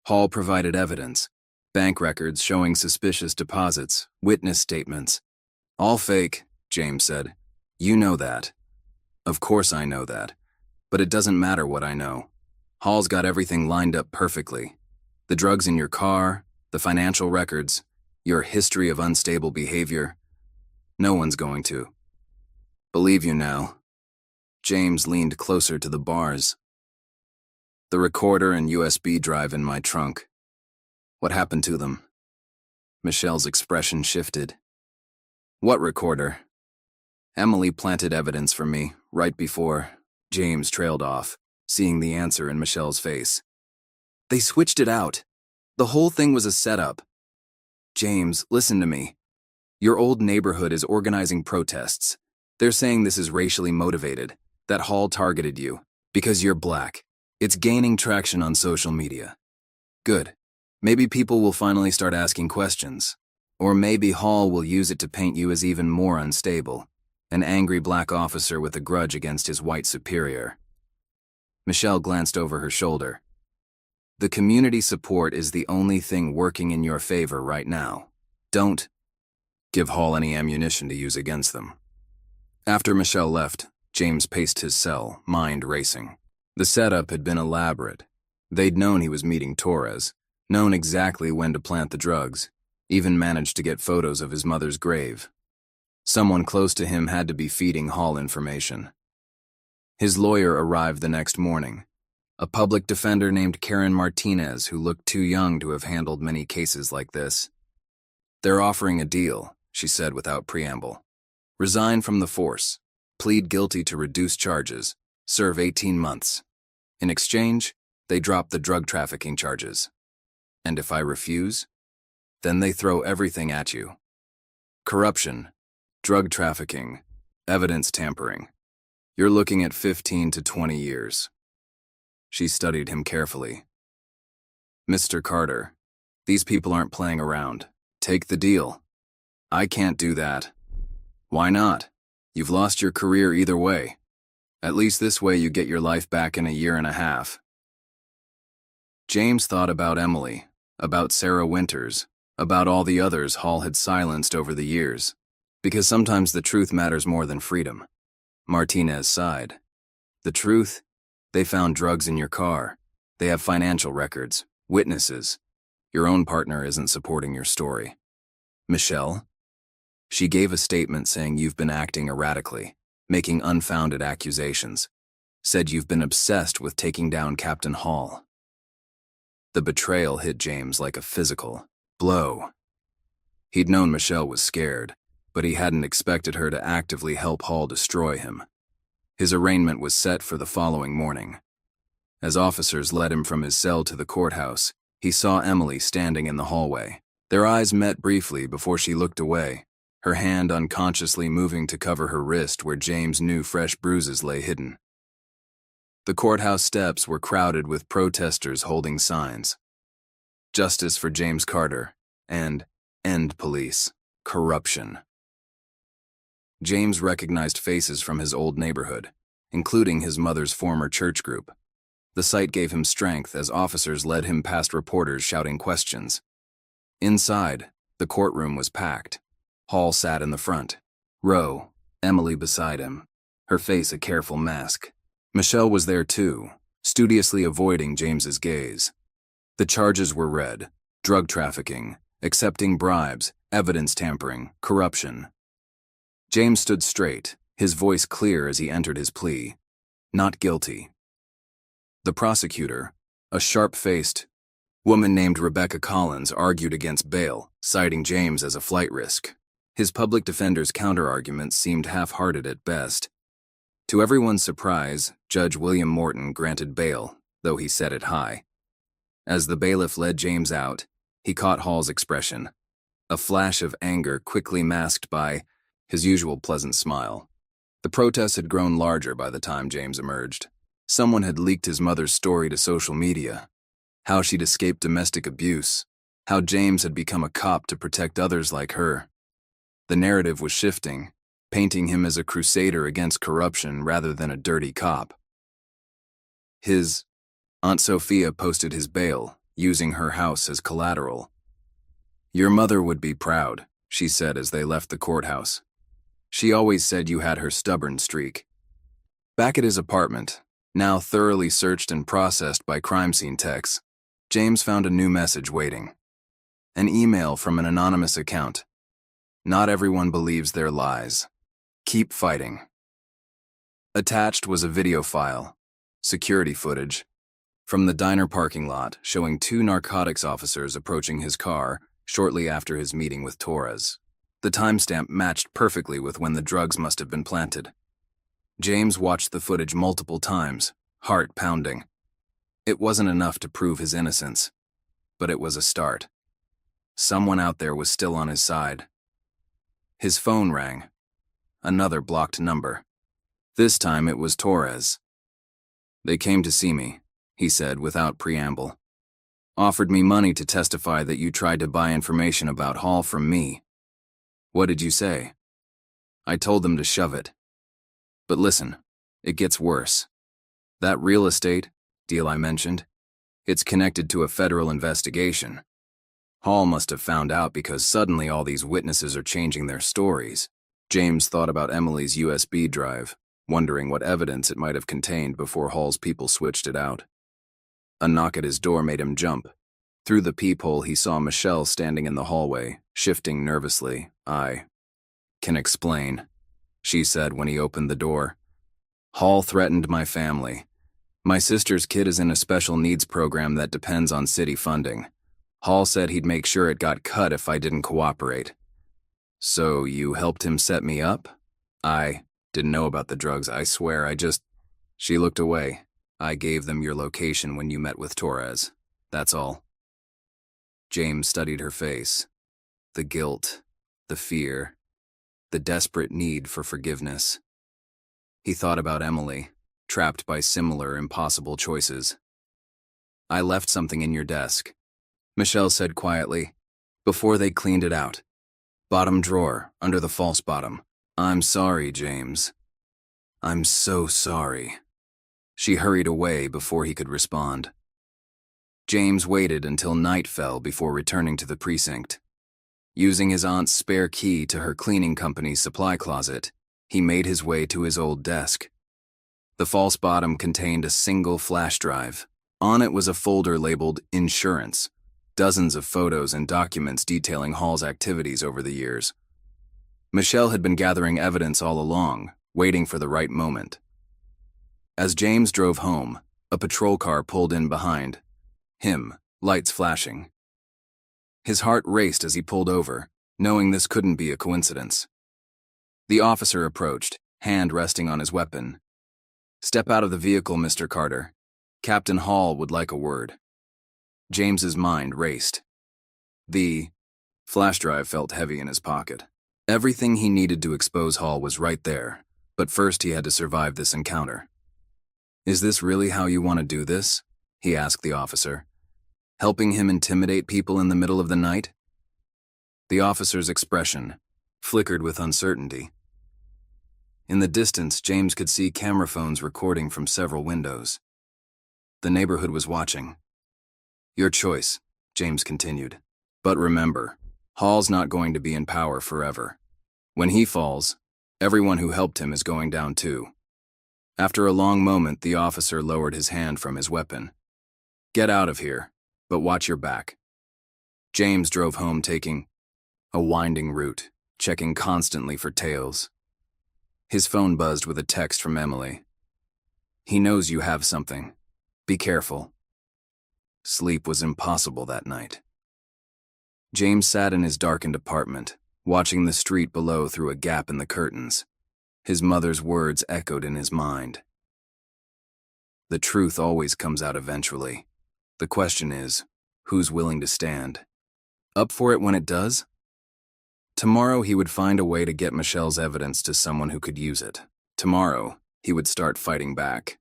Hall provided evidence, bank records showing suspicious deposits, witness statements. All fake, James said. You know that. Of course I know that. But it doesn't matter what I know. Hall's got everything lined up perfectly. The drugs in your car, the financial records, your history of unstable behavior. No one's going to believe you now. James leaned closer to the bars. The recorder and USB drive in my trunk. What happened to them? Michelle's expression shifted. What recorder? Emily planted evidence for me right before. James trailed off, seeing the answer in Michelle's face. They switched it out. The whole thing was a setup. James, listen to me. Your old neighborhood is organizing protests. They're saying this is racially motivated, that Hall targeted you, because you're black. It's gaining traction on social media. Good. Maybe people will finally start asking questions. Or maybe Hall will use it to paint you as even more unstable, an angry black officer with a grudge against his white superior. Michelle glanced over her shoulder. The community support is the only thing working in your favor right now. Don't give Hall any ammunition to use against them. After Michelle left, James paced his cell, mind racing. The setup had been elaborate. They'd known he was meeting Torres, known exactly when to plant the drugs, even managed to get photos of his mother's grave. Someone close to him had to be feeding Hall information. His lawyer arrived the next morning, a public defender named Karen Martinez who looked too young to have handled many cases like this. They're offering a deal, she said without preamble. Resign from the force, plead guilty to reduced charges, serve 18 months. In exchange, they drop the drug trafficking charges. And if I refuse, then they throw everything at you. Corruption, drug trafficking, evidence tampering. You're looking at 15 to 20 years. She studied him carefully. Mr. Carter, these people aren't playing around. Take the deal. I can't do that. Why not? You've lost your career either way. At least this way you get your life back in a year and a half. James thought about Emily, about Sarah Winters, about all the others Hall had silenced over the years, because sometimes the truth matters more than freedom. Martinez sighed. The truth? They found drugs in your car. They have financial records, witnesses. Your own partner isn't supporting your story. Michelle? She gave a statement saying you've been acting erratically. making unfounded accusations. Said you've been obsessed with taking down Captain Hall. The betrayal hit James like a physical blow. He'd known Michelle was scared, but he hadn't expected her to actively help Hall destroy him. His arraignment was set for the following morning. As officers led him from his cell to the courthouse, he saw Emily standing in the hallway. Their eyes met briefly before she looked away, her hand unconsciously moving to cover her wrist where James knew fresh bruises lay hidden. The courthouse steps were crowded with protesters holding signs. Justice for James Carter and End Police Corruption. James recognized faces from his old neighborhood, including his mother's former church group. The sight gave him strength as officers led him past reporters shouting questions. Inside, the courtroom was packed. Hall sat in the front row, Emily beside him, her face a careful mask. Michelle was there too, studiously avoiding James's gaze. The charges were read: drug trafficking, accepting bribes, evidence tampering, corruption. James stood straight, his voice clear as he entered his plea. Not guilty. The prosecutor, a sharp-faced woman named Rebecca Collins, argued against bail, citing James as a flight risk. His public defender's counterarguments seemed half-hearted at best. To everyone's surprise, Judge William Morton granted bail, though he set it high. As the bailiff led James out, he caught Hall's expression, a flash of anger quickly masked by his usual pleasant smile. The protests had grown larger by the time James emerged. Someone had leaked his mother's story to social media, how she'd escaped domestic abuse, how James had become a cop to protect others like her. The narrative was shifting, painting him as a crusader against corruption rather than a dirty cop. His Aunt Sophia posted his bail, using her house as collateral. "Your mother would be proud," she said as they left the courthouse. "She always said you had her stubborn streak." Back at his apartment, now thoroughly searched and processed by crime scene techs, James found a new message waiting. An email from an anonymous account. "Not everyone believes their lies. Keep fighting." Attached was a video file, security footage, from the diner parking lot showing two narcotics officers approaching his car shortly after his meeting with Torres. The timestamp matched perfectly with when the drugs must have been planted. James watched the footage multiple times, heart pounding. It wasn't enough to prove his innocence, but it was a start. Someone out there was still on his side. His phone rang. Another blocked number. This time it was Torres. "They came to see me," he said without preamble. "Offered me money to testify that you tried to buy information about Hall from me." "What did you say?" "I told them to shove it. But listen, it gets worse. That real estate deal I mentioned, it's connected to a federal investigation. Hall must have found out because suddenly all these witnesses are changing their stories." James thought about Emily's USB drive, wondering what evidence it might have contained before Hall's people switched it out. A knock at his door made him jump. Through the peephole, he saw Michelle standing in the hallway, shifting nervously. "I can explain," she said when he opened the door. "Hall threatened my family. My sister's kid is in a special needs program that depends on city funding. Hall said he'd make sure it got cut if I didn't cooperate." "So you helped him set me up?" "I didn't know about the drugs, I swear, I just..." She looked away. "I gave them your location when you met with Torres. That's all." James studied her face. The guilt, the fear, the desperate need for forgiveness. He thought about Emily, trapped by similar impossible choices. "I left something in your desk," Michelle said quietly, "before they cleaned it out. Bottom drawer, under the false bottom. I'm sorry, James. I'm so sorry." She hurried away before he could respond. James waited until night fell before returning to the precinct. Using his aunt's spare key to her cleaning company's supply closet, he made his way to his old desk. The false bottom contained a single flash drive. On it was a folder labeled Insurance, dozens of photos and documents detailing Hall's activities over the years. Michelle had been gathering evidence all along, waiting for the right moment. As James drove home, a patrol car pulled in behind him, lights flashing. His heart raced as he pulled over, knowing this couldn't be a coincidence. The officer approached, hand resting on his weapon. "Step out of the vehicle, Mr. Carter. Captain Hall would like a word." James's mind raced. The flash drive felt heavy in his pocket. Everything he needed to expose Hall was right there, but first he had to survive this encounter. "Is this really how you want to do this?" he asked the officer. "Helping him intimidate people in the middle of the night?" The officer's expression flickered with uncertainty. In the distance, James could see camera phones recording from several windows. The neighborhood was watching. "Your choice," James continued. "But remember, Hall's not going to be in power forever. When he falls, everyone who helped him is going down too." After a long moment, the officer lowered his hand from his weapon. "Get out of here, but watch your back." James drove home, taking a winding route, checking constantly for tails. His phone buzzed with a text from Emily. "He knows you have something. Be careful." Sleep was impossible that night. James sat in his darkened apartment, watching the street below through a gap in the curtains. His mother's words echoed in his mind. "The truth always comes out eventually. The question is, who's willing to stand up for it when it does?" Tomorrow he would find a way to get Michelle's evidence to someone who could use it. Tomorrow he would start fighting back.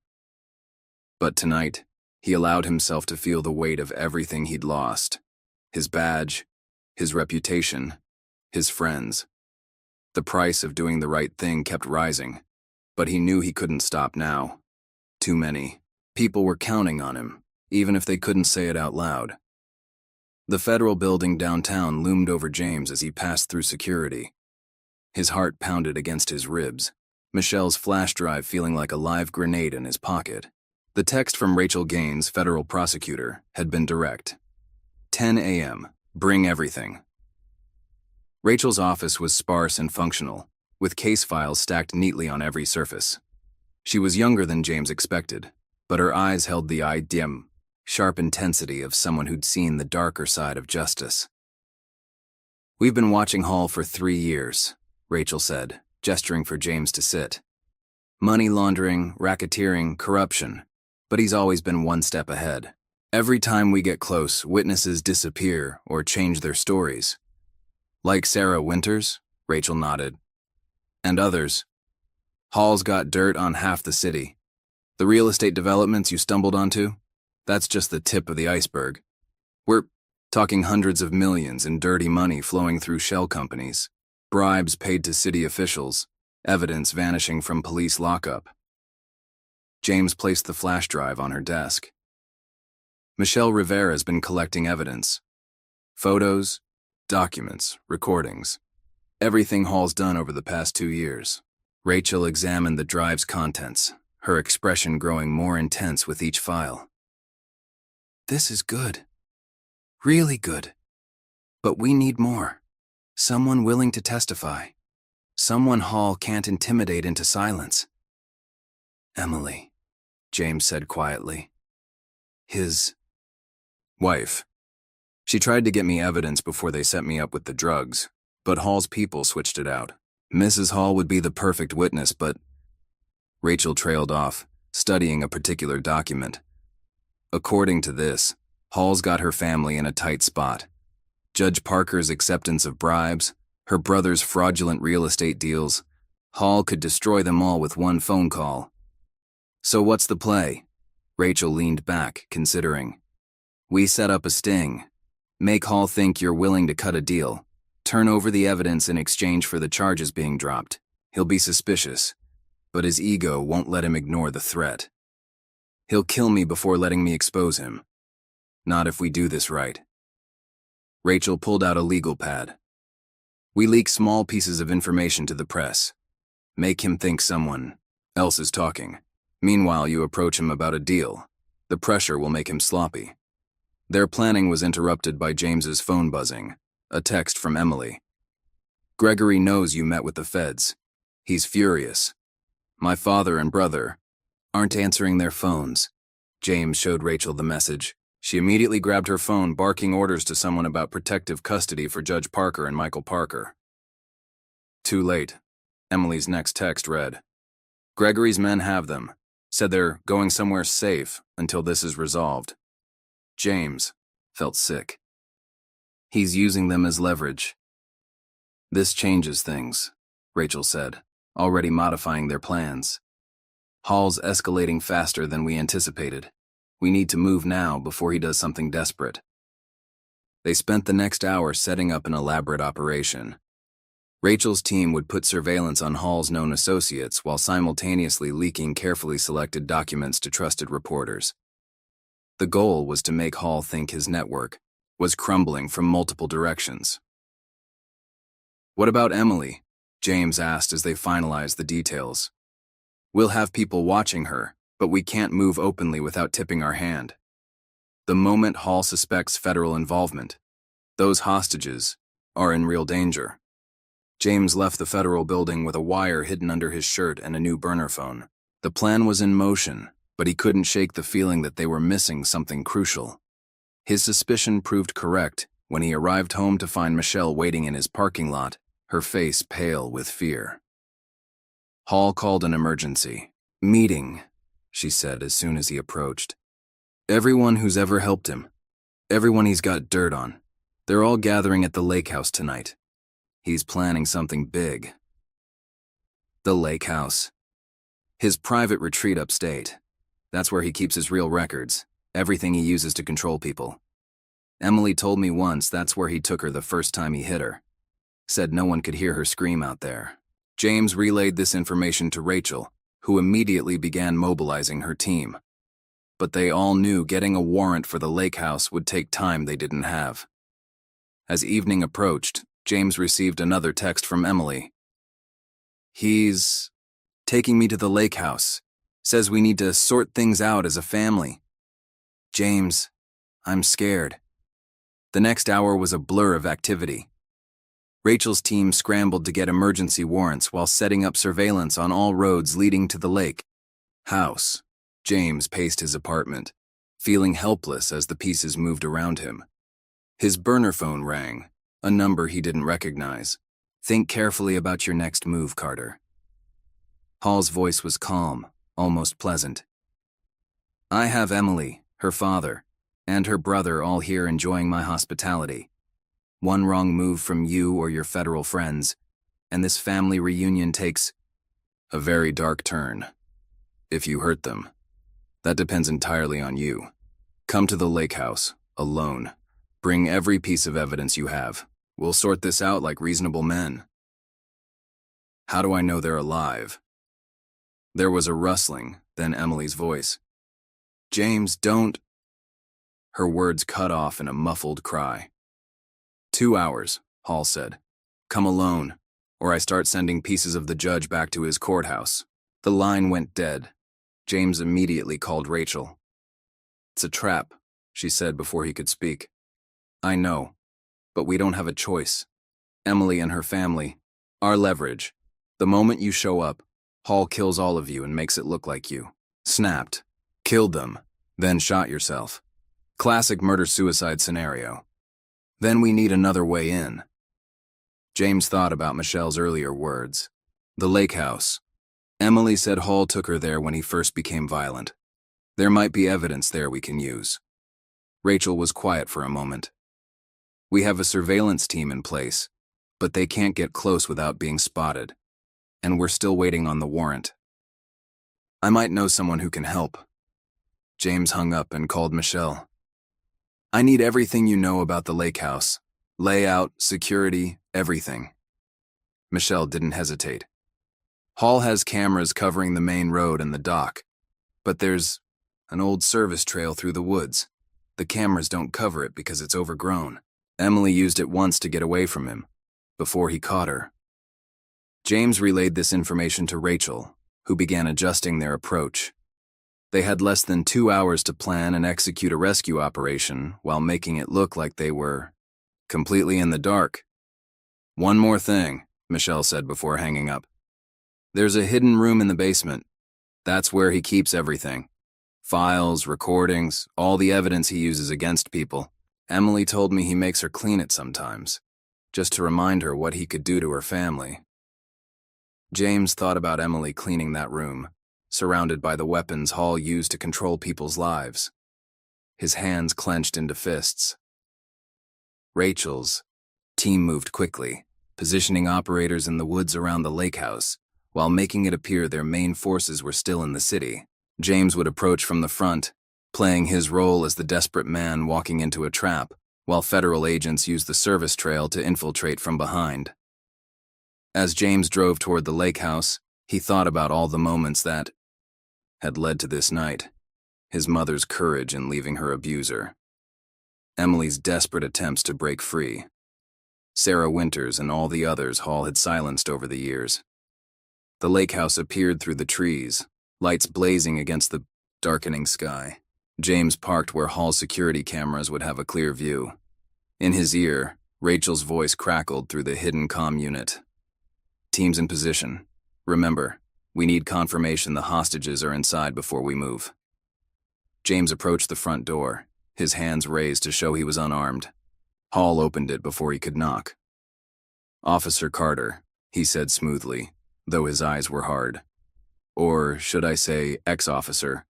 But tonight, he allowed himself to feel the weight of everything he'd lost. His badge, his reputation, his friends. The price of doing the right thing kept rising, but he knew he couldn't stop now. Too many people were counting on him, even if they couldn't say it out loud. The federal building downtown loomed over James as he passed through security. His heart pounded against his ribs, Michelle's flash drive feeling like a live grenade in his pocket. The text from Rachel Gaines, federal prosecutor, had been direct. 10 a.m. Bring everything. Rachel's office was sparse and functional, with case files stacked neatly on every surface. She was younger than James expected, but her eyes held the dim, sharp intensity of someone who'd seen the darker side of justice. "We've been watching Hall for 3 years, Rachel said, gesturing for James to sit. "Money laundering, racketeering, corruption, but he's always been one step ahead. Every time we get close, witnesses disappear or change their stories." "Like Sarah Winters?" Rachel nodded. "And others. Hall's got dirt on half the city. The real estate developments you stumbled onto? That's just the tip of the iceberg. We're talking hundreds of millions in dirty money flowing through shell companies, bribes paid to city officials, evidence vanishing from police lockup." James placed the flash drive on her desk. "Michelle Rivera's been collecting evidence. Photos, documents, recordings. Everything Hall's done over the past 2 years." Rachel examined the drive's contents, her expression growing more intense with each file. "This is good. Really good. But we need more. Someone willing to testify. Someone Hall can't intimidate into silence." "Emily," James said quietly. "His wife. She tried to get me evidence before they set me up with the drugs, but Hall's people switched it out. Mrs. Hall would be the perfect witness, but..." Rachel trailed off, studying a particular document. "According to this, Hall's got her family in a tight spot. Judge Parker's acceptance of bribes, her brother's fraudulent real estate deals. Hall could destroy them all with one phone call." "So what's the play?" Rachel leaned back, considering. "We set up a sting. Make Hall think you're willing to cut a deal. Turn over the evidence in exchange for the charges being dropped. He'll be suspicious, but his ego won't let him ignore the threat. He'll kill me before letting me expose him. Not if we do this right." Rachel pulled out a legal pad. "We leak small pieces of information to the press. Make him think someone else is talking. Meanwhile, you approach him about a deal. The pressure will make him sloppy." Their planning was interrupted by James's phone buzzing, a text from Emily. "Gregory knows you met with the feds. He's furious. My father and brother aren't answering their phones. James showed Rachel the message. She immediately grabbed her phone, barking orders to someone about protective custody for Judge Parker and Michael Parker. Too late. Emily's next text read, Gregory's men have them. Said they're going somewhere safe until this is resolved. James felt sick. He's using them as leverage. This changes things, Rachel said, already modifying their plans. Hall's escalating faster than we anticipated. We need to move now before he does something desperate. They spent the next hour setting up an elaborate operation. Rachel's team would put surveillance on Hall's known associates while simultaneously leaking carefully selected documents to trusted reporters. The goal was to make Hall think his network was crumbling from multiple directions. What about Emily? James asked as they finalized the details. We'll have people watching her, but we can't move openly without tipping our hand. The moment Hall suspects federal involvement, those hostages are in real danger. James left the federal building with a wire hidden under his shirt and a new burner phone. The plan was in motion, but he couldn't shake the feeling that they were missing something crucial. His suspicion proved correct when he arrived home to find Michelle waiting in his parking lot, her face pale with fear. Hall called an emergency meeting, she said as soon as he approached. Everyone who's ever helped him, everyone he's got dirt on, they're all gathering at the lake house tonight. He's planning something big. The lake house. His private retreat upstate. That's where he keeps his real records, everything he uses to control people. Emily told me once that's where he took her the first time he hit her. Said no one could hear her scream out there. James relayed this information to Rachel, who immediately began mobilizing her team. But they all knew getting a warrant for the lake house would take time they didn't have. As evening approached, James received another text from Emily. He's taking me to the lake house. Says we need to sort things out as a family. James, I'm scared. The next hour was a blur of activity. Rachel's team scrambled to get emergency warrants while setting up surveillance on all roads leading to the lake house. James paced his apartment, feeling helpless as the pieces moved around him. His burner phone rang, a number he didn't recognize. Think carefully about your next move, Carter. Hall's voice was calm, almost pleasant. I have Emily, her father, and her brother all here enjoying my hospitality. One wrong move from you or your federal friends, and this family reunion takes a very dark turn. If you hurt them, that depends entirely on you. Come to the lake house, alone. Bring every piece of evidence you have. We'll sort this out like reasonable men. How do I know they're alive? There was a rustling, then Emily's voice. James, don't. Her words cut off in a muffled cry. 2 hours, Hall said. Come alone, or I start sending pieces of the judge back to his courthouse. The line went dead. James immediately called Rachel. It's a trap, she said before he could speak. I know, but we don't have a choice. Emily and her family, our leverage. The moment you show up, Hall kills all of you and makes it look like you snapped, killed them, then shot yourself. Classic murder-suicide scenario. Then we need another way in. James thought about Michelle's earlier words. The lake house. Emily said Hall took her there when he first became violent. There might be evidence there we can use. Rachel was quiet for a moment. We have a surveillance team in place, but they can't get close without being spotted. And we're still waiting on the warrant. I might know someone who can help. James hung up and called Michelle. I need everything you know about the lake house. Layout, security, everything. Michelle didn't hesitate. Hall has cameras covering the main road and the dock, but there's an old service trail through the woods. The cameras don't cover it because it's overgrown. Emily used it once to get away from him, before he caught her. James relayed this information to Rachel, who began adjusting their approach. They had less than 2 hours to plan and execute a rescue operation while making it look like they were completely in the dark. One more thing, Michelle said before hanging up. There's a hidden room in the basement. That's where he keeps everything. Files, recordings, all the evidence he uses against people. Emily told me he makes her clean it sometimes, just to remind her what he could do to her family. James thought about Emily cleaning that room, surrounded by the weapons Hall used to control people's lives. His hands clenched into fists. Rachel's team moved quickly, positioning operators in the woods around the lake house, while making it appear their main forces were still in the city. James would approach from the front, playing his role as the desperate man walking into a trap, while federal agents used the service trail to infiltrate from behind. As James drove toward the lake house, he thought about all the moments that had led to this night. His mother's courage in leaving her abuser. Emily's desperate attempts to break free. Sarah Winters and all the others Hall had silenced over the years. The lake house appeared through the trees, lights blazing against the darkening sky. James parked where Hall's security cameras would have a clear view. In his ear, Rachel's voice crackled through the hidden comm unit. Teams in position. Remember, we need confirmation the hostages are inside before we move. James approached the front door, his hands raised to show he was unarmed. Hall opened it before he could knock. "Officer Carter," he said smoothly, though his eyes were hard. "Or should I say ex-officer?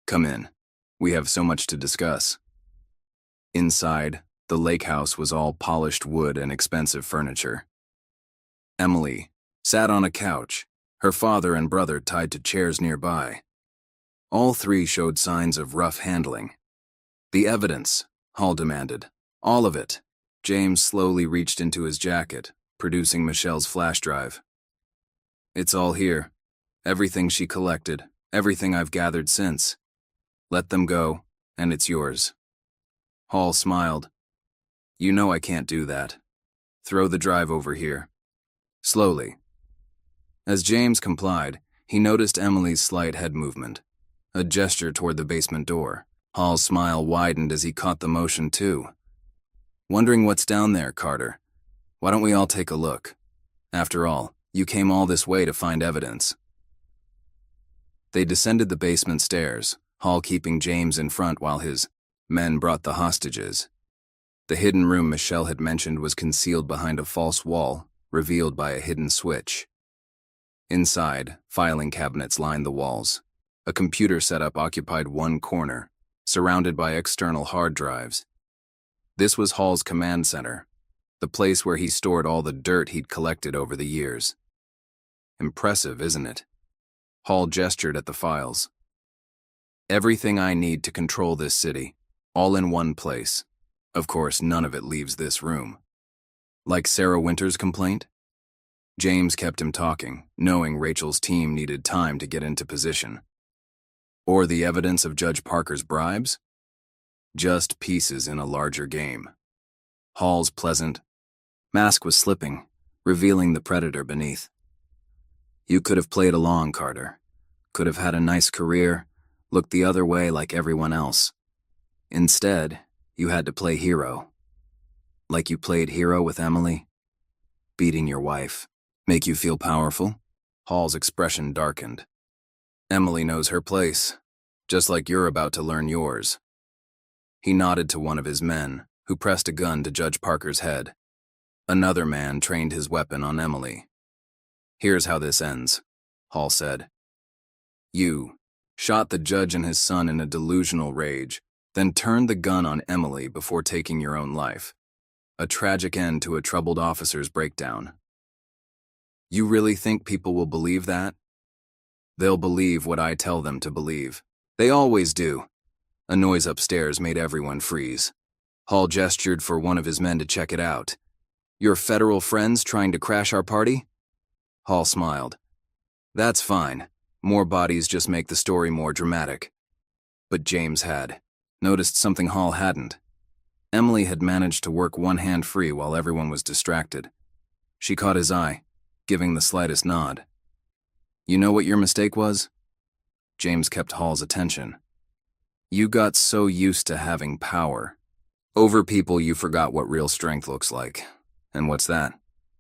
Come in. We have so much to discuss." Inside, the lake house was all polished wood and expensive furniture. Emily sat on a couch, her father and brother tied to chairs nearby. All three showed signs of rough handling. "The evidence," Hall demanded. "All of it." James slowly reached into his jacket, producing Michelle's flash drive. "It's all here. Everything she collected, everything I've gathered since. Let them go, and it's yours." Hall smiled. "You know I can't do that. Throw the drive over here." Slowly. As James complied, he noticed Emily's slight head movement, a gesture toward the basement door. Hall's smile widened as he caught the motion too. "Wondering what's down there, Carter? Why don't we all take a look? After all, you came all this way to find evidence." They descended the basement stairs, Hall keeping James in front while his men brought the hostages. The hidden room Michelle had mentioned was concealed behind a false wall, revealed by a hidden switch. Inside, filing cabinets lined the walls. A computer setup occupied one corner, surrounded by external hard drives. This was Hall's command center, the place where he stored all the dirt he'd collected over the years. Impressive, isn't it? Hall gestured at the files. "Everything I need to control this city, all in one place. Of course, none of it leaves this room." "Like Sarah Winters' complaint?" James kept him talking, knowing Rachel's team needed time to get into position. "Or the evidence of Judge Parker's bribes?" "Just pieces in a larger game." Hall's pleasant mask was slipping, revealing the predator beneath. "You could have played along, Carter. Could have had a nice career, looked the other way like everyone else. Instead, you had to play hero. Like you played hero with Emily. Beating your wife. Make you feel powerful?" Hall's expression darkened. "Emily knows her place, just like you're about to learn yours." He nodded to one of his men, who pressed a gun to Judge Parker's head. Another man trained his weapon on Emily. "Here's how this ends," Hall said. "You shot the judge and his son in a delusional rage, then turned the gun on Emily before taking your own life. A tragic end to a troubled officer's breakdown. You really think people will believe that?" "They'll believe what I tell them to believe. They always do." A noise upstairs made everyone freeze. Hall gestured for one of his men to check it out. "Your federal friends trying to crash our party?" Hall smiled. "That's fine. More bodies just make the story more dramatic." But James had noticed something Hall hadn't. Emily had managed to work one hand free while everyone was distracted. She caught his eye, giving the slightest nod. "You know what your mistake was?" James kept Hall's attention. "You got so used to having power over people you forgot what real strength looks like. And what's that?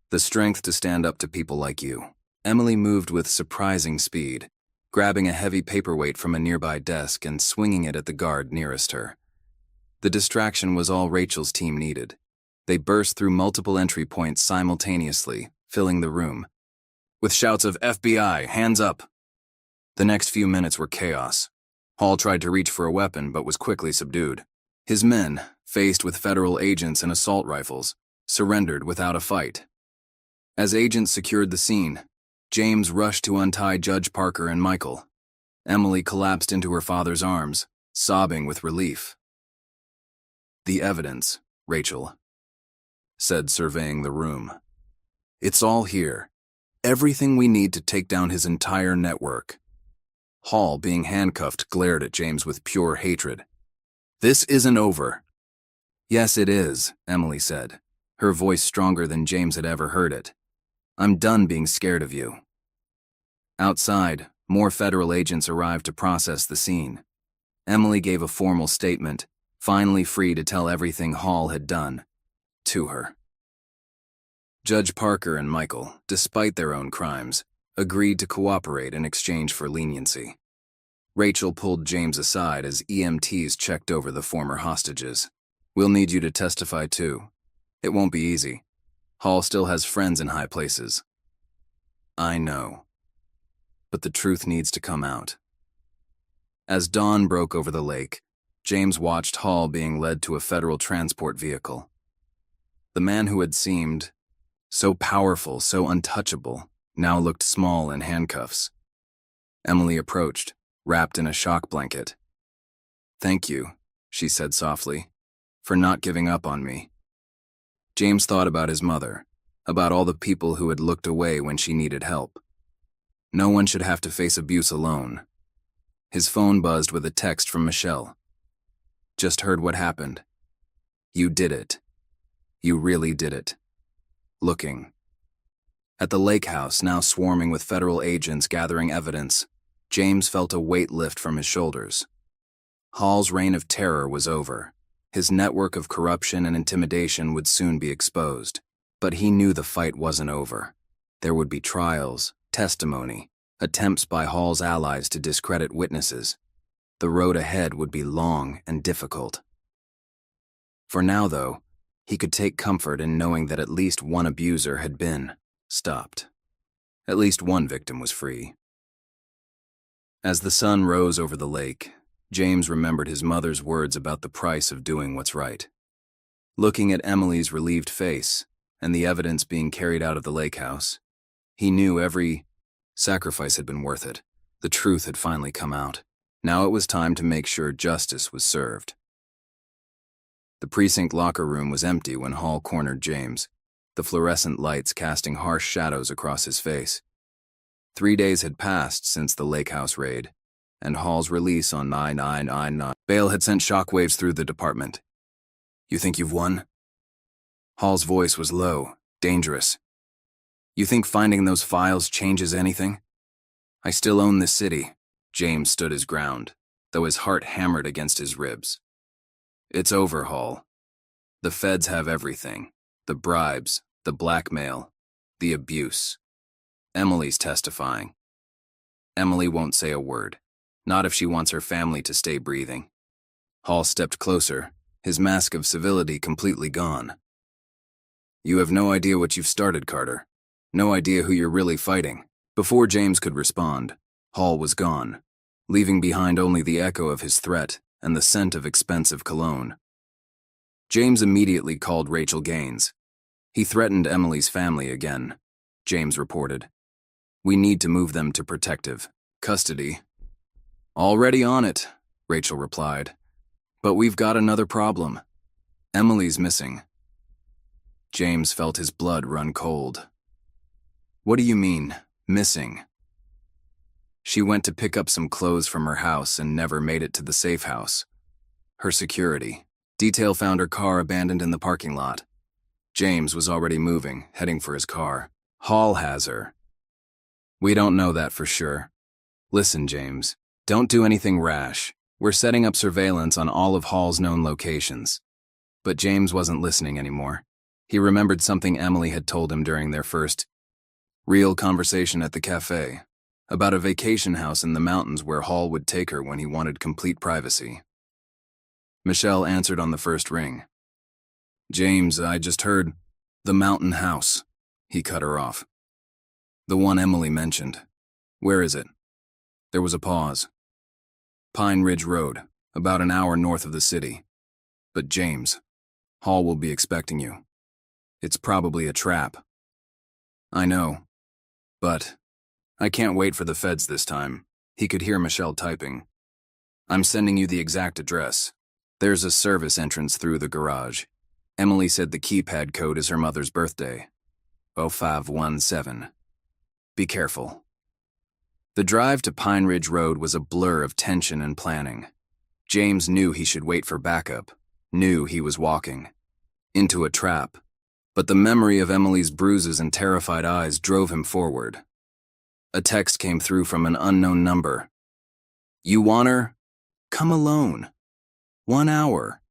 The strength to stand up to people like you." Emily moved with surprising speed, grabbing a heavy paperweight from a nearby desk and swinging it at the guard nearest her. The distraction was all Rachel's team needed. They burst through multiple entry points simultaneously, filling the room, with shouts of "FBI, hands up!" The next few minutes were chaos. Hall tried to reach for a weapon but was quickly subdued. His men, faced with federal agents and assault rifles, surrendered without a fight. As agents secured the scene, James rushed to untie Judge Parker and Michael. Emily collapsed into her father's arms, sobbing with relief. "The evidence, Rachel," said, surveying the room. "It's all here. Everything we need to take down his entire network." Hall, being handcuffed, glared at James with pure hatred. "This isn't over." "Yes, it is," Emily said, her voice stronger than James had ever heard it. "I'm done being scared of you." Outside, more federal agents arrived to process the scene. Emily gave a formal statement, finally free to tell everything Hall had done to her. Judge Parker and Michael, despite their own crimes, agreed to cooperate in exchange for leniency. Rachel pulled James aside as EMTs checked over the former hostages. "We'll need you to testify too. It won't be easy. Hall still has friends in high places." "I know. But the truth needs to come out." As dawn broke over the lake, James watched Hall being led to a federal transport vehicle. The man who had seemed so powerful, so untouchable, now looked small in handcuffs. Emily approached, wrapped in a shock blanket. "Thank you," she said softly, "for not giving up on me." James thought about his mother, about all the people who had looked away when she needed help. No one should have to face abuse alone. His phone buzzed with a text from Michelle. "Just heard what happened. You did it. You really did it." Looking. At the lake house, now swarming with federal agents gathering evidence, James felt a weight lift from his shoulders. Hall's reign of terror was over. His network of corruption and intimidation would soon be exposed. But he knew the fight wasn't over. There would be trials, testimony, attempts by Hall's allies to discredit witnesses. The road ahead would be long and difficult. For now, though, he could take comfort in knowing that at least one abuser had been stopped. At least one victim was free. As the sun rose over the lake, James remembered his mother's words about the price of doing what's right. Looking at Emily's relieved face and the evidence being carried out of the lake house, he knew every sacrifice had been worth it. The truth had finally come out. Now it was time to make sure justice was served. The precinct locker room was empty when Hall cornered James, the fluorescent lights casting harsh shadows across his face. 3 days had passed since the lake house raid, and Hall's release on 9/9/9. Bail had sent shockwaves through the department. "You think you've won?" Hall's voice was low, dangerous. "You think finding those files changes anything?" "I still own this city." James stood his ground, though his heart hammered against his ribs. "It's over, Hall. The feds have everything. The bribes, the blackmail, the abuse. Emily's testifying. Emily won't say a word, not if she wants her family to stay breathing." Hall stepped closer, his mask of civility completely gone. "You have no idea what you've started, Carter. No idea who you're really fighting." Before James could respond, Hall was gone, leaving behind only the echo of his threat and the scent of expensive cologne. James immediately called Rachel Gaines. "He threatened Emily's family again," James reported. "We need to move them to protective custody." "Already on it," Rachel replied. "But we've got another problem. Emily's missing." James felt his blood run cold. "What do you mean, missing?" "She went to pick up some clothes from her house and never made it to the safe house. Her security. Detail found her car abandoned in the parking lot." James was already moving, heading for his car. "Hall has her." "We don't know that for sure. Listen, James, don't do anything rash. We're setting up surveillance on all of Hall's known locations." But James wasn't listening anymore. He remembered something Emily had told him during their first. Real conversation at the cafe, about a vacation house in the mountains where Hall would take her when he wanted complete privacy. Michelle answered on the first ring. "James, I just heard the mountain house." He cut her off. "The one Emily mentioned. Where is it?" There was a pause. "Pine Ridge Road, about an hour north of the city. But James, Hall will be expecting you. It's probably a trap." "I know. But I can't wait for the feds this time." He could hear Michelle typing. "I'm sending you the exact address. There's a service entrance through the garage. Emily said the keypad code is her mother's birthday. 0517. Be careful." The drive to Pine Ridge Road was a blur of tension and planning. James knew he should wait for backup, knew he was walking into a trap, but the memory of Emily's bruises and terrified eyes drove him forward. A text came through from an unknown number. "You want her? Come alone. 1 hour."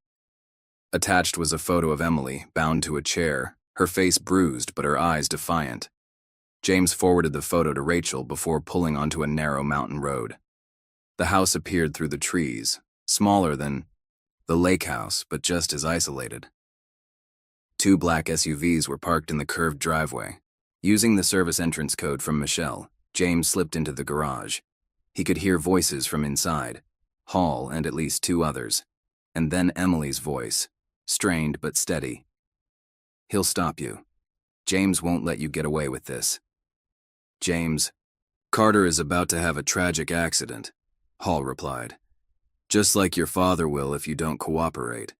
Attached was a photo of Emily, bound to a chair, her face bruised but her eyes defiant. James forwarded the photo to Rachel before pulling onto a narrow mountain road. The house appeared through the trees, smaller than the lake house, but just as isolated. 2 black SUVs were parked in the curved driveway. Using the service entrance code from Michelle, James slipped into the garage. He could hear voices from inside, Hall and at least 2 others, and then Emily's voice, strained but steady. "He'll stop you. James won't let you get away with this." "James, Carter is about to have a tragic accident," Hall replied. "Just like your father will if you don't cooperate."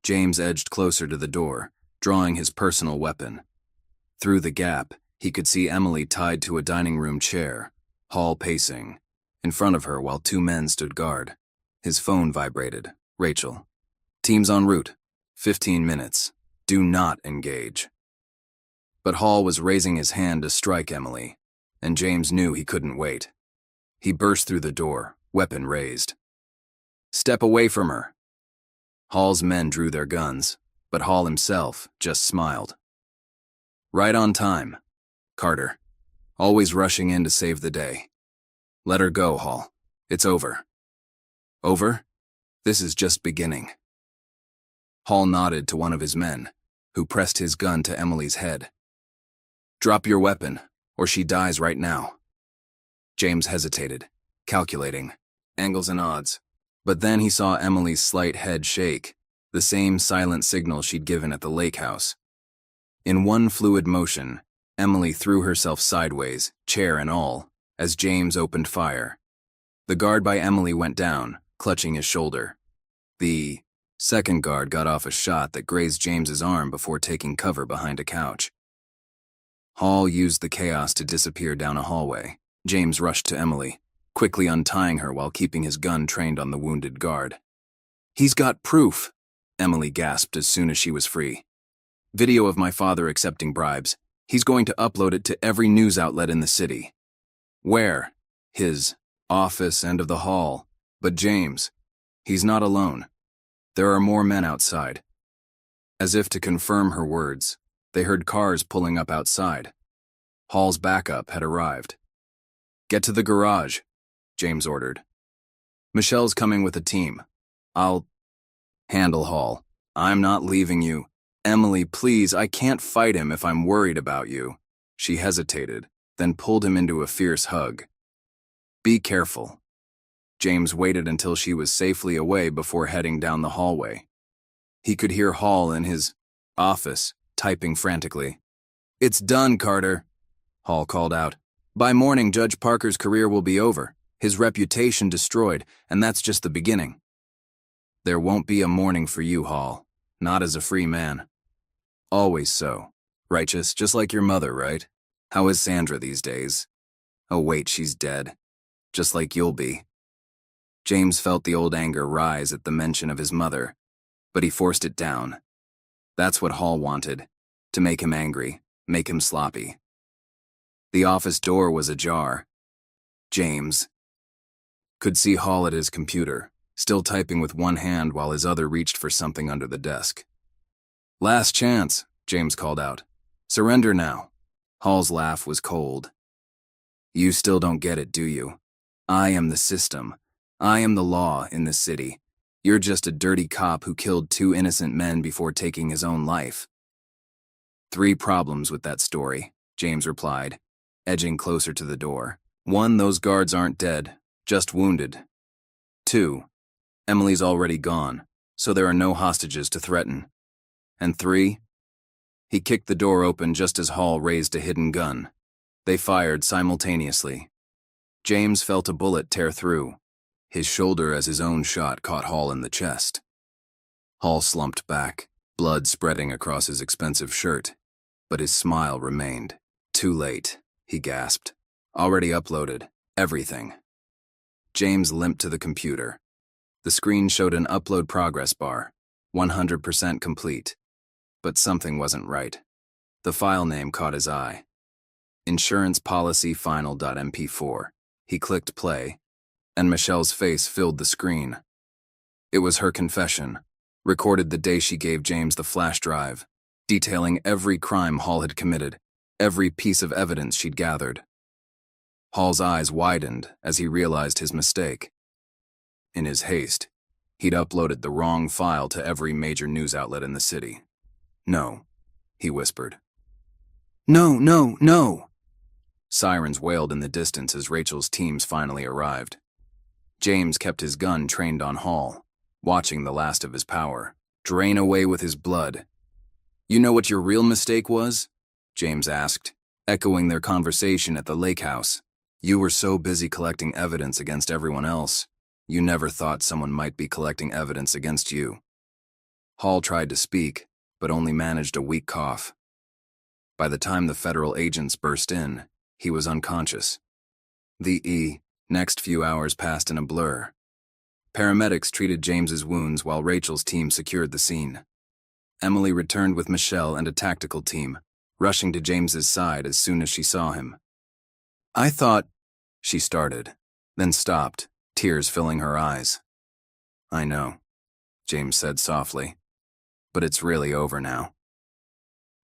James edged closer to the door, drawing his personal weapon. Through the gap, he could see Emily tied to a dining room chair, Hall pacing, in front of her while 2 men stood guard. His phone vibrated. "Rachel. Team's en route. 15 minutes. Do not engage." But Hall was raising his hand to strike Emily, and James knew he couldn't wait. He burst through the door, weapon raised. "Step away from her." Hall's men drew their guns, but Hall himself just smiled. "Right on time, Carter. Always rushing in to save the day. Let her go, Hall. It's over." "Over? This is just beginning." Hall nodded to one of his men, who pressed his gun to Emily's head. "Drop your weapon, or she dies right now." James hesitated, calculating angles and odds. But then he saw Emily's slight head shake, the same silent signal she'd given at the lake house. In one fluid motion, Emily threw herself sideways, chair and all, as James opened fire. The guard by Emily went down, clutching his shoulder. The second guard got off a shot that grazed James's arm before taking cover behind a couch. Hall used the chaos to disappear down a hallway. James rushed to Emily, quickly untying her while keeping his gun trained on the wounded guard. "He's got proof," Emily gasped as soon as she was free. "Video of my father accepting bribes. He's going to upload it to every news outlet in the city." "Where?" "His office, end of the hall. But James, he's not alone. There are more men outside." As if to confirm her words, they heard cars pulling up outside. Hall's backup had arrived. "Get to the garage," James ordered. "Michelle's coming with a team. I'll handle Hall. I'm not leaving you." "Emily, please, I can't fight him if I'm worried about you." She hesitated, then pulled him into a fierce hug. "Be careful." James waited until she was safely away before heading down the hallway. He could hear Hall in his office, typing frantically. "It's done, Carter," Hall called out. "By morning, Judge Parker's career will be over, his reputation destroyed, and that's just the beginning." "There won't be a morning for you, Hall. Not as a free man." "Always so. Righteous, just like your mother, right? How is Sandra these days?" "Oh wait, she's dead. Just like you'll be." James felt the old anger rise at the mention of his mother, but he forced it down. That's what Hall wanted, to make him angry, make him sloppy. The office door was ajar. James could see Hall at his computer, still typing with one hand while his other reached for something under the desk. "Last chance," James called out. "Surrender now." Hall's laugh was cold. You still don't get it, do you? I am the system. I am the law in this city. You're just a dirty cop who killed 2 innocent men before taking his own life. 3 problems with that story, James replied, edging closer to the door. 1, those guards aren't dead, just wounded. 2, Emily's already gone, so there are no hostages to threaten. And 3, he kicked the door open just as Hall raised a hidden gun. They fired simultaneously. James felt a bullet tear through his shoulder as his own shot caught Hall in the chest. Hall slumped back, blood spreading across his expensive shirt, but his smile remained. Too late, he gasped. Already uploaded, everything. James limped to the computer. The screen showed an upload progress bar, 100% complete. But something wasn't right. The file name caught his eye. Insurance policy final.mp4. He clicked play, and Michelle's face filled the screen. It was her confession, recorded the day she gave James the flash drive, detailing every crime Hall had committed, every piece of evidence she'd gathered. Hall's eyes widened as he realized his mistake. In his haste, he'd uploaded the wrong file to every major news outlet in the city. No, he whispered. No, no, no! Sirens wailed in the distance as Rachel's teams finally arrived. James kept his gun trained on Hall, watching the last of his power drain away with his blood. You know what your real mistake was? James asked, echoing their conversation at the lake house. You were so busy collecting evidence against everyone else, you never thought someone might be collecting evidence against you. Hall tried to speak, but only managed a weak cough. By the time the federal agents burst in, he was unconscious. The next few hours passed in a blur. Paramedics treated James's wounds while Rachel's team secured the scene. Emily returned with Michelle and a tactical team, rushing to James's side as soon as she saw him. I thought, she started, then stopped, tears filling her eyes. I know, James said softly, but it's really over now.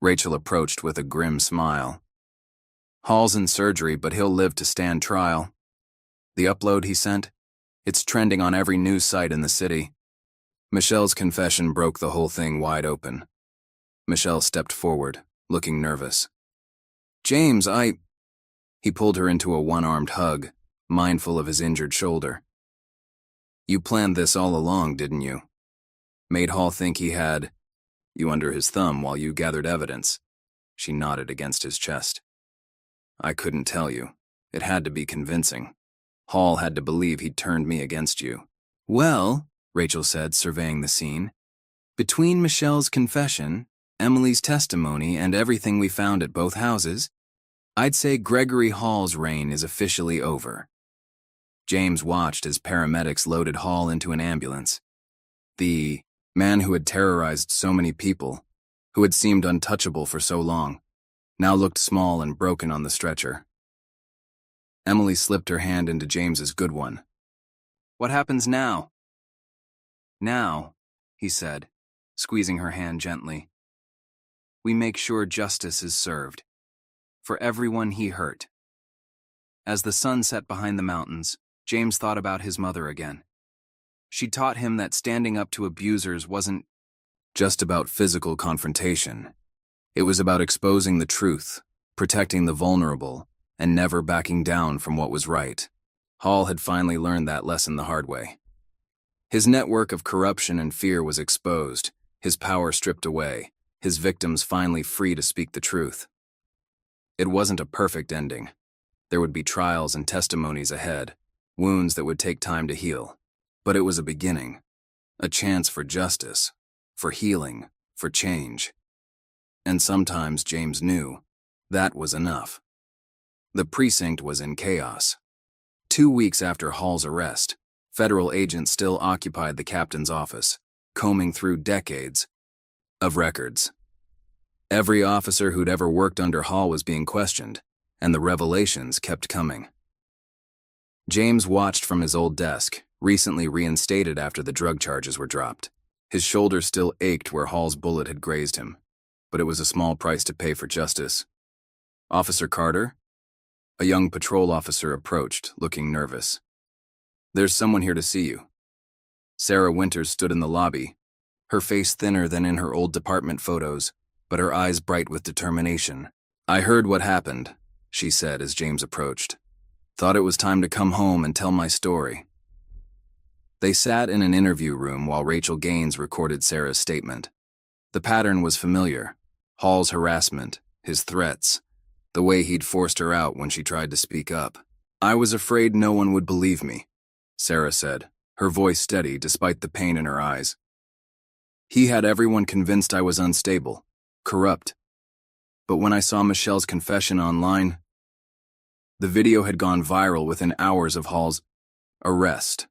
Rachel approached with a grim smile. Hall's in surgery, but he'll live to stand trial. The upload he sent? It's trending on every news site in the city. Michelle's confession broke the whole thing wide open. Michelle stepped forward, looking nervous. James, He pulled her into a one-armed hug, mindful of his injured shoulder. You planned this all along, didn't you? Made Hall think he had you under his thumb while you gathered evidence. She nodded against his chest. I couldn't tell you. It had to be convincing. Hall had to believe he'd turned me against you. Well, Rachel said, surveying the scene, between Michelle's confession, Emily's testimony, and everything we found at both houses, I'd say Gregory Hall's reign is officially over. James watched as paramedics loaded Hall into an ambulance. The man who had terrorized so many people, who had seemed untouchable for so long, now looked small and broken on the stretcher. Emily slipped her hand into James's good one. What happens now? Now, he said, squeezing her hand gently, we make sure justice is served. For everyone he hurt. As the sun set behind the mountains, James thought about his mother again. She taught him that standing up to abusers wasn't just about physical confrontation. It was about exposing the truth, protecting the vulnerable, and never backing down from what was right. Hall had finally learned that lesson the hard way. His network of corruption and fear was exposed, his power stripped away, his victims finally free to speak the truth. It wasn't a perfect ending. There would be trials and testimonies ahead, wounds that would take time to heal. But it was a beginning, a chance for justice, for healing, for change. And sometimes James knew that was enough. The precinct was in chaos. 2 weeks after Hall's arrest, federal agents still occupied the captain's office, combing through decades of records. Every officer who'd ever worked under Hall was being questioned, and the revelations kept coming. James watched from his old desk, recently reinstated after the drug charges were dropped. His shoulder still ached where Hall's bullet had grazed him, but it was a small price to pay for justice. Officer Carter? A young patrol officer approached, looking nervous. There's someone here to see you. Sarah Winters stood in the lobby, her face thinner than in her old department photos, but her eyes bright with determination. I heard what happened, she said as James approached. Thought it was time to come home and tell my story. They sat in an interview room while Rachel Gaines recorded Sarah's statement. The pattern was familiar. Hall's harassment, his threats, the way he'd forced her out when she tried to speak up. I was afraid no one would believe me, Sarah said, her voice steady despite the pain in her eyes. He had everyone convinced I was unstable, corrupt. But when I saw Michelle's confession online, the video had gone viral within hours of Hall's arrest.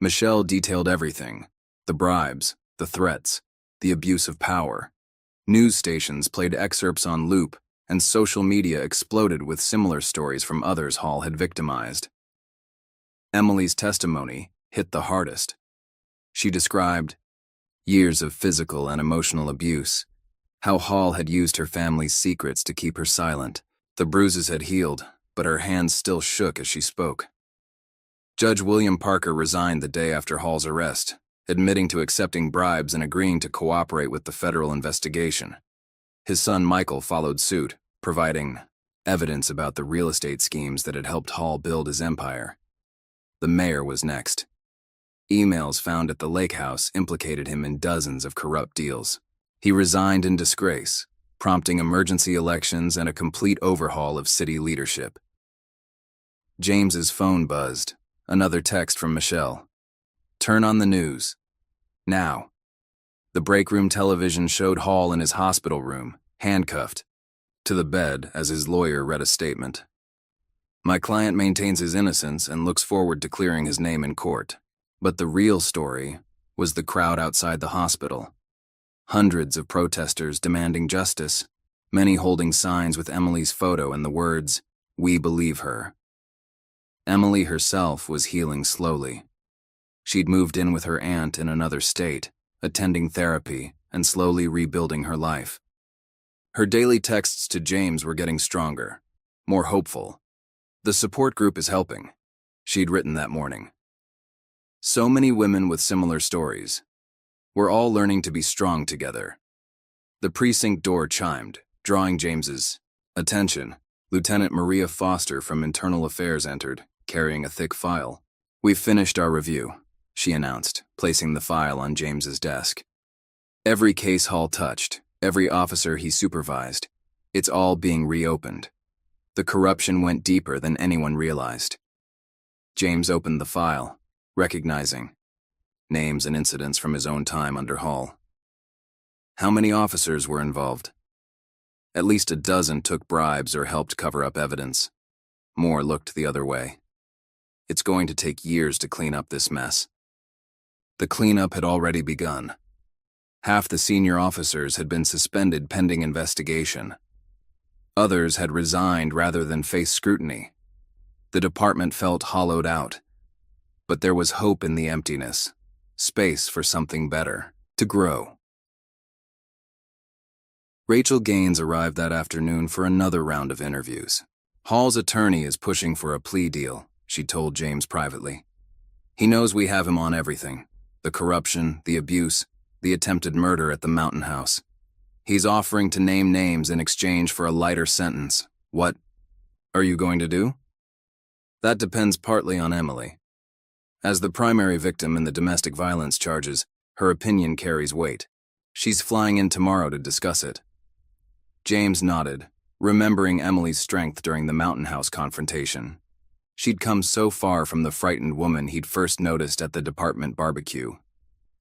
Michelle detailed everything: the bribes, the threats, the abuse of power. News stations played excerpts on loop, and social media exploded with similar stories from others Hall had victimized. Emily's testimony hit the hardest. She described years of physical and emotional abuse, how Hall had used her family's secrets to keep her silent. The bruises had healed, but her hands still shook as she spoke. Judge William Parker resigned the day after Hall's arrest, admitting to accepting bribes and agreeing to cooperate with the federal investigation. His son Michael followed suit, providing evidence about the real estate schemes that had helped Hall build his empire. The mayor was next. Emails found at the lake house implicated him in dozens of corrupt deals. He resigned in disgrace, prompting emergency elections and a complete overhaul of city leadership. James's phone buzzed. Another text from Michelle. Turn on the news. Now. The break room television showed Hall in his hospital room, handcuffed to the bed as his lawyer read a statement. My client maintains his innocence and looks forward to clearing his name in court. But the real story was the crowd outside the hospital. Hundreds of protesters demanding justice, many holding signs with Emily's photo and the words, "We believe her." Emily herself was healing slowly. She'd moved in with her aunt in another state, attending therapy and slowly rebuilding her life. Her daily texts to James were getting stronger, more hopeful. The support group is helping, she'd written that morning. So many women with similar stories. We're all learning to be strong together. The precinct door chimed, drawing James's attention. Lieutenant Maria Foster from Internal Affairs entered, carrying a thick file. We've finished our review, she announced, placing the file on James's desk. Every case Hall touched, every officer he supervised, it's all being reopened. The corruption went deeper than anyone realized. James opened the file, recognizing names and incidents from his own time under Hall. How many officers were involved? At least a dozen took bribes or helped cover up evidence. More looked the other way. It's going to take years to clean up this mess. The cleanup had already begun. Half the senior officers had been suspended pending investigation. Others had resigned rather than face scrutiny. The department felt hollowed out. But there was hope in the emptiness, space for something better, to grow. Rachel Gaines arrived that afternoon for another round of interviews. Hall's attorney is pushing for a plea deal, she told James privately. He knows we have him on everything: the corruption, the abuse, the attempted murder at the Mountain House. He's offering to name names in exchange for a lighter sentence. What are you going to do? That depends partly on Emily. As the primary victim in the domestic violence charges, her opinion carries weight. She's flying in tomorrow to discuss it. James nodded, remembering Emily's strength during the Mountain House confrontation. She'd come so far from the frightened woman he'd first noticed at the department barbecue.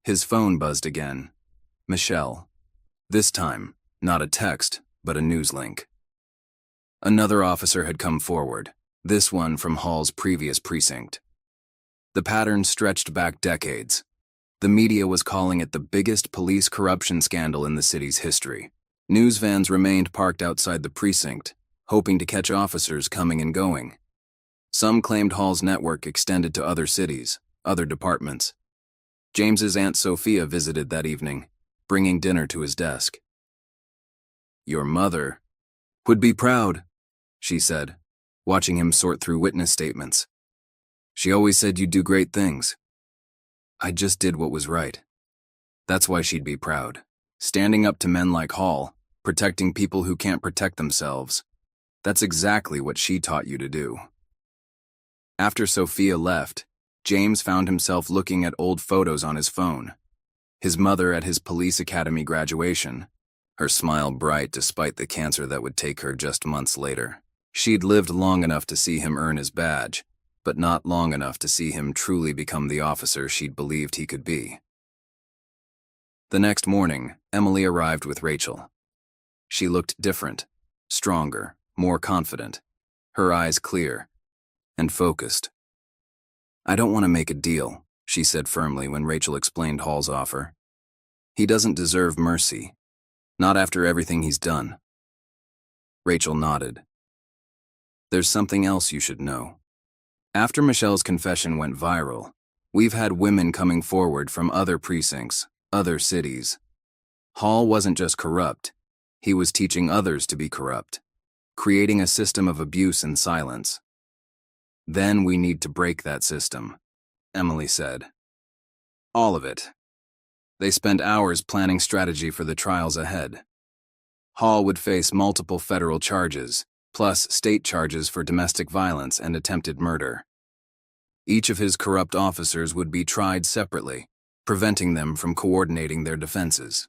His phone buzzed again. Michelle. This time, not a text, but a news link. Another officer had come forward, this one from Hall's previous precinct. The pattern stretched back decades. The media was calling it the biggest police corruption scandal in the city's history. News vans remained parked outside the precinct, hoping to catch officers coming and going. Some claimed Hall's network extended to other cities, other departments. James's Aunt Sophia visited that evening, bringing dinner to his desk. Your mother would be proud, she said, watching him sort through witness statements. She always said you'd do great things. I just did what was right. That's why she'd be proud. Standing up to men like Hall, protecting people who can't protect themselves. That's exactly what she taught you to do. After Sophia left, James found himself looking at old photos on his phone. His mother at his police academy graduation, her smile bright despite the cancer that would take her just months later. She'd lived long enough to see him earn his badge, but not long enough to see him truly become the officer she'd believed he could be. The next morning, Emily arrived with Rachel. She looked different, stronger, more confident, her eyes clear and focused. I don't want to make a deal, she said firmly when Rachel explained Hall's offer. He doesn't deserve mercy, not after everything he's done. Rachel nodded. There's something else you should know. After Michelle's confession went viral, we've had women coming forward from other precincts, other cities. Hall wasn't just corrupt, he was teaching others to be corrupt, creating a system of abuse and silence. Then we need to break that system, Emily said. All of it. They spent hours planning strategy for the trials ahead. Hall would face multiple federal charges, plus state charges for domestic violence and attempted murder. Each of his corrupt officers would be tried separately, preventing them from coordinating their defenses.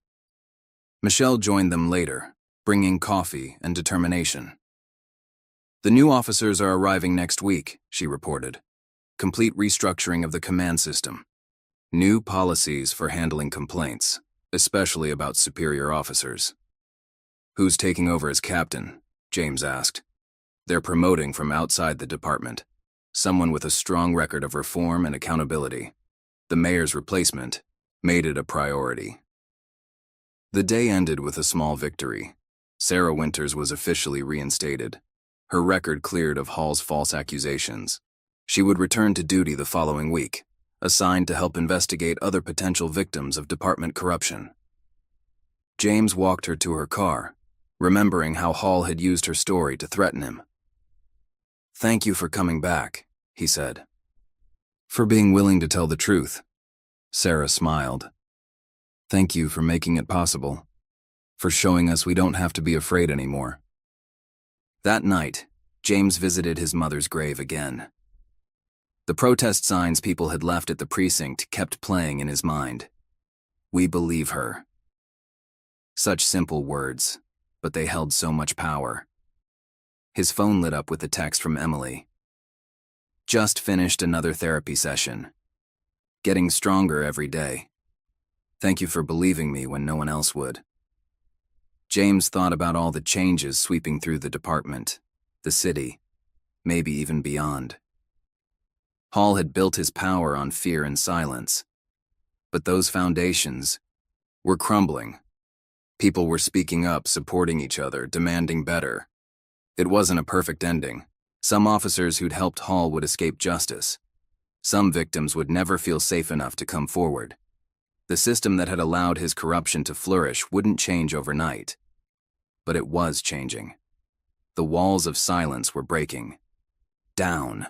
Michelle joined them later, bringing coffee and determination. The new officers are arriving next week, she reported. Complete restructuring of the command system. New policies for handling complaints, especially about superior officers. Who's taking over as captain? James asked. They're promoting from outside the department. Someone with a strong record of reform and accountability. The mayor's replacement made it a priority. The day ended with a small victory. Sarah Winters was officially reinstated. Her record cleared of Hall's false accusations. She would return to duty the following week, assigned to help investigate other potential victims of department corruption. James walked her to her car, remembering how Hall had used her story to threaten him. Thank you for coming back, he said. For being willing to tell the truth. Sarah smiled. Thank you for making it possible. For showing us we don't have to be afraid anymore. That night, James visited his mother's grave again. The protest signs people had left at the precinct kept playing in his mind. We believe her. Such simple words, but they held so much power. His phone lit up with a text from Emily. Just finished another therapy session. Getting stronger every day. Thank you for believing me when no one else would. James thought about all the changes sweeping through the department, the city, maybe even beyond. Hall had built his power on fear and silence. But those foundations were crumbling. People were speaking up, supporting each other, demanding better. It wasn't a perfect ending. Some officers who'd helped Hall would escape justice. Some victims would never feel safe enough to come forward. The system that had allowed his corruption to flourish wouldn't change overnight. But it was changing. The walls of silence were breaking. Down.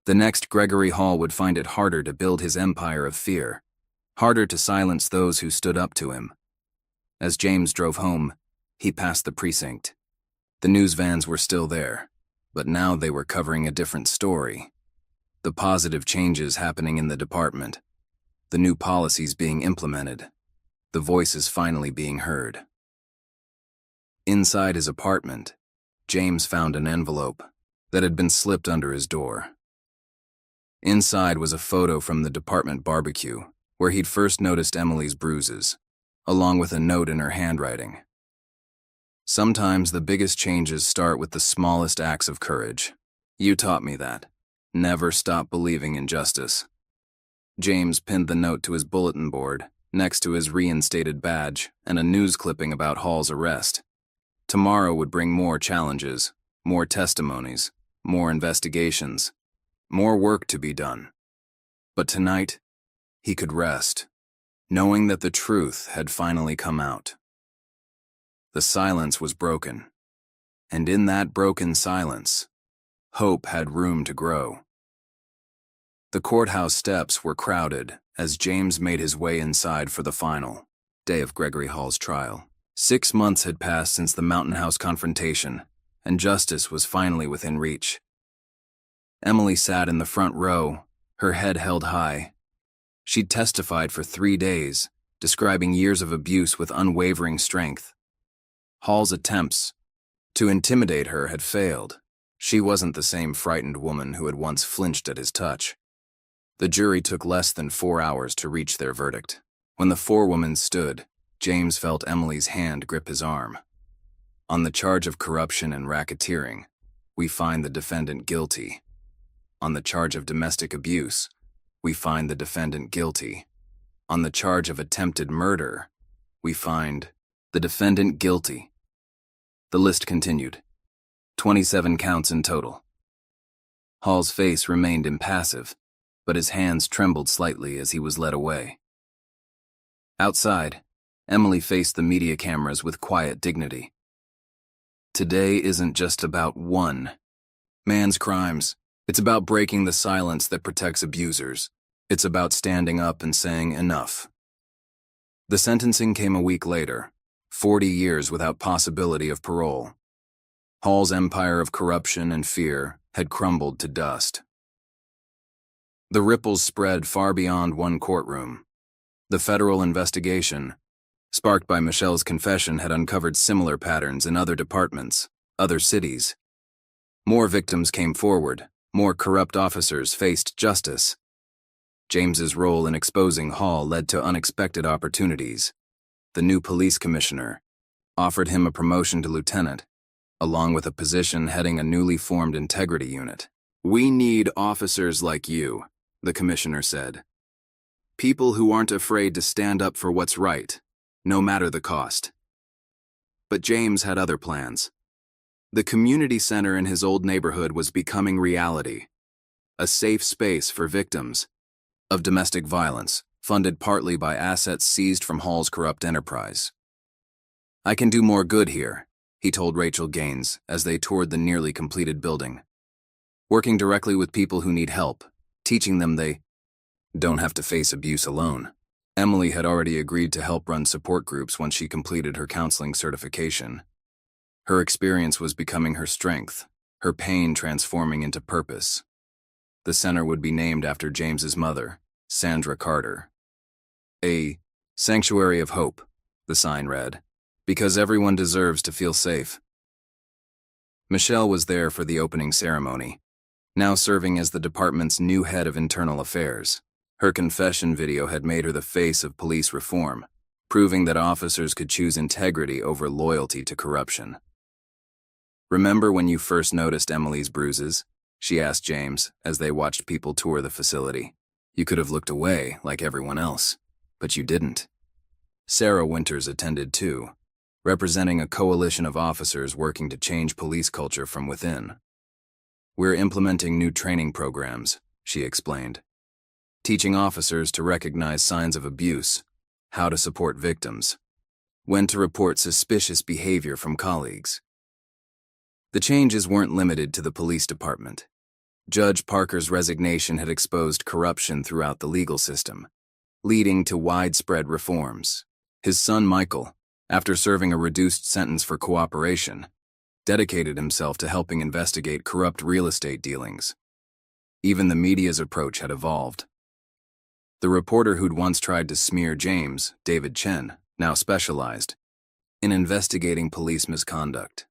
The next Gregory Hall would find it harder to build his empire of fear, harder to silence those who stood up to him. As James drove home, he passed the precinct. The news vans were still there, but now they were covering a different story. The positive changes happening in the department. The new policies being implemented, the voices finally being heard. Inside his apartment, James found an envelope that had been slipped under his door. Inside was a photo from the department barbecue, where he'd first noticed Emily's bruises, along with a note in her handwriting. Sometimes the biggest changes start with the smallest acts of courage. You taught me that. Never stop believing in justice. James pinned the note to his bulletin board, next to his reinstated badge and a news clipping about Hall's arrest. Tomorrow would bring more challenges, more testimonies, more investigations, more work to be done. But tonight, he could rest, knowing that the truth had finally come out. The silence was broken. And in that broken silence, hope had room to grow. The courthouse steps were crowded as James made his way inside for the final day of Gregory Hall's trial. 6 months had passed since the Mountain House confrontation, and justice was finally within reach. Emily sat in the front row, her head held high. She'd testified for 3 days, describing years of abuse with unwavering strength. Hall's attempts to intimidate her had failed. She wasn't the same frightened woman who had once flinched at his touch. The jury took less than 4 hours to reach their verdict. When the forewoman stood, James felt Emily's hand grip his arm. On the charge of corruption and racketeering, we find the defendant guilty. On the charge of domestic abuse, we find the defendant guilty. On the charge of attempted murder, we find the defendant guilty. The list continued. 27 counts in total. Hall's face remained impassive, but his hands trembled slightly as he was led away. Outside, Emily faced the media cameras with quiet dignity. Today isn't just about one man's crimes. It's about breaking the silence that protects abusers. It's about standing up and saying enough. The sentencing came a week later, 40 years without possibility of parole. Hall's empire of corruption and fear had crumbled to dust. The ripples spread far beyond one courtroom. The federal investigation, sparked by Michelle's confession, had uncovered similar patterns in other departments, other cities. More victims came forward, more corrupt officers faced justice. James's role in exposing Hall led to unexpected opportunities. The new police commissioner offered him a promotion to lieutenant, along with a position heading a newly formed integrity unit. "We need officers like you," the commissioner said. "People who aren't afraid to stand up for what's right, no matter the cost." But James had other plans. The community center in his old neighborhood was becoming reality, a safe space for victims of domestic violence, funded partly by assets seized from Hall's corrupt enterprise. "I can do more good here," he told Rachel Gaines as they toured the nearly completed building. "Working directly with people who need help, teaching them they don't have to face abuse alone." Emily had already agreed to help run support groups once she completed her counseling certification. Her experience was becoming her strength, her pain transforming into purpose. The center would be named after James's mother, Sandra Carter. "A sanctuary of hope," the sign read, "because everyone deserves to feel safe." Michelle was there for the opening ceremony, now serving as the department's new head of internal affairs. Her confession video had made her the face of police reform, proving that officers could choose integrity over loyalty to corruption. "Remember when you first noticed Emily's bruises?" she asked James as they watched people tour the facility. "You could have looked away like everyone else, but you didn't." Sarah Winters attended too, representing a coalition of officers working to change police culture from within. "We're implementing new training programs," she explained, "teaching officers to recognize signs of abuse, how to support victims, when to report suspicious behavior from colleagues." The changes weren't limited to the police department. Judge Parker's resignation had exposed corruption throughout the legal system, leading to widespread reforms. His son Michael, after serving a reduced sentence for cooperation, dedicated himself to helping investigate corrupt real estate dealings. Even the media's approach had evolved. The reporter who'd once tried to smear James, David Chen, now specialized in investigating police misconduct.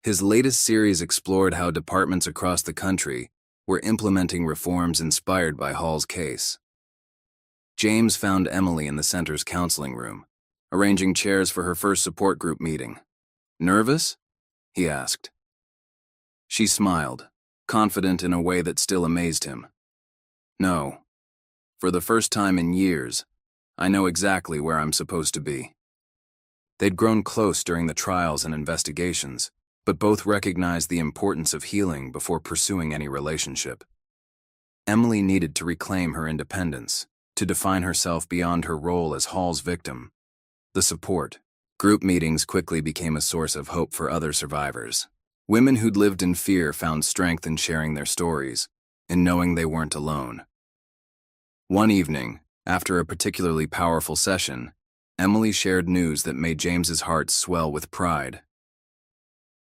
His latest series explored how departments across the country were implementing reforms inspired by Hall's case. James found Emily in the center's counseling room, arranging chairs for her first support group meeting. "Nervous?" he asked. She smiled, confident in a way that still amazed him. "No. For the first time in years, I know exactly where I'm supposed to be." They'd grown close during the trials and investigations, but both recognized the importance of healing before pursuing any relationship. Emily needed to reclaim her independence, to define herself beyond her role as Hall's victim. The support, Group meetings quickly became a source of hope for other survivors. Women who'd lived in fear found strength in sharing their stories, in knowing they weren't alone. One evening, after a particularly powerful session, Emily shared news that made James's heart swell with pride.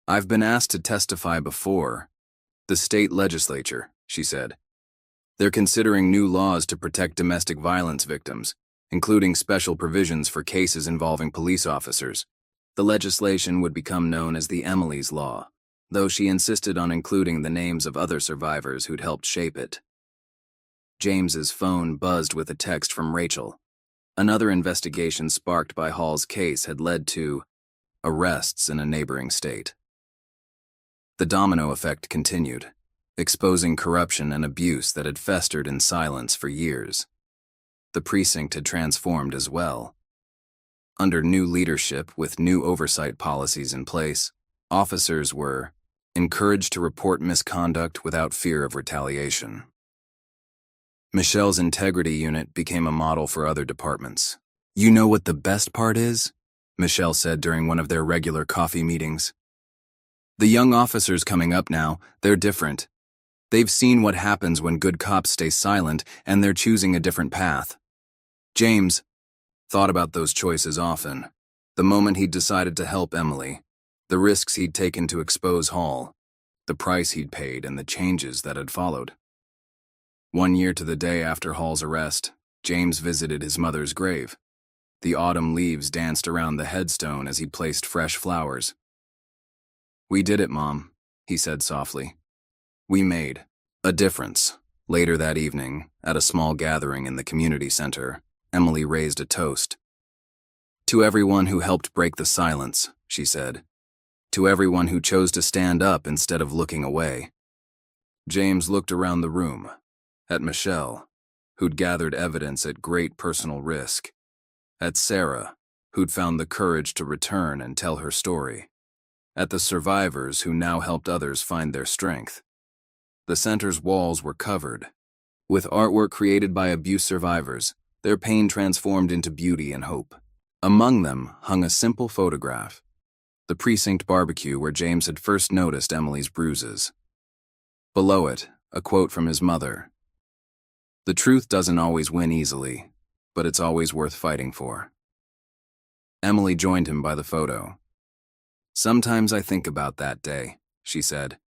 "I've been asked to testify before the state legislature," she said. "They're considering new laws to protect domestic violence victims, including special provisions for cases involving police officers. The legislation would become known as the Emily's Law, though she insisted on including the names of other survivors who'd helped shape it." James's phone buzzed with a text from Rachel. Another investigation sparked by Hall's case had led to arrests in a neighboring state. The domino effect continued, exposing corruption and abuse that had festered in silence for years. The precinct had transformed as well. Under new leadership with new oversight policies in place, officers were encouraged to report misconduct without fear of retaliation. Michelle's integrity unit became a model for other departments. "You know what the best part is?" Michelle said during one of their regular coffee meetings. "The young officers coming up now, they're different. They've seen what happens when good cops stay silent, and they're choosing a different path." James thought about those choices often. The moment he'd decided to help Emily, the risks he'd taken to expose Hall, the price he'd paid, and the changes that had followed. 1 year to the day after Hall's arrest, James visited his mother's grave. The autumn leaves danced around the headstone as he placed fresh flowers. "We did it, Mom," he said softly. "We made a difference." Later that evening, at a small gathering in the community center, Emily raised a toast. "To everyone who helped break the silence," she said. "To everyone who chose to stand up instead of looking away." James looked around the room, at Michelle, who'd gathered evidence at great personal risk, at Sarah, who'd found the courage to return and tell her story, at the survivors who now helped others find their strength. The center's walls were covered with artwork created by abuse survivors, their pain transformed into beauty and hope. Among them hung a simple photograph, the precinct barbecue where James had first noticed Emily's bruises. Below it, a quote from his mother: "The truth doesn't always win easily, but it's always worth fighting for." Emily joined him by the photo. "Sometimes I think about that day," she said.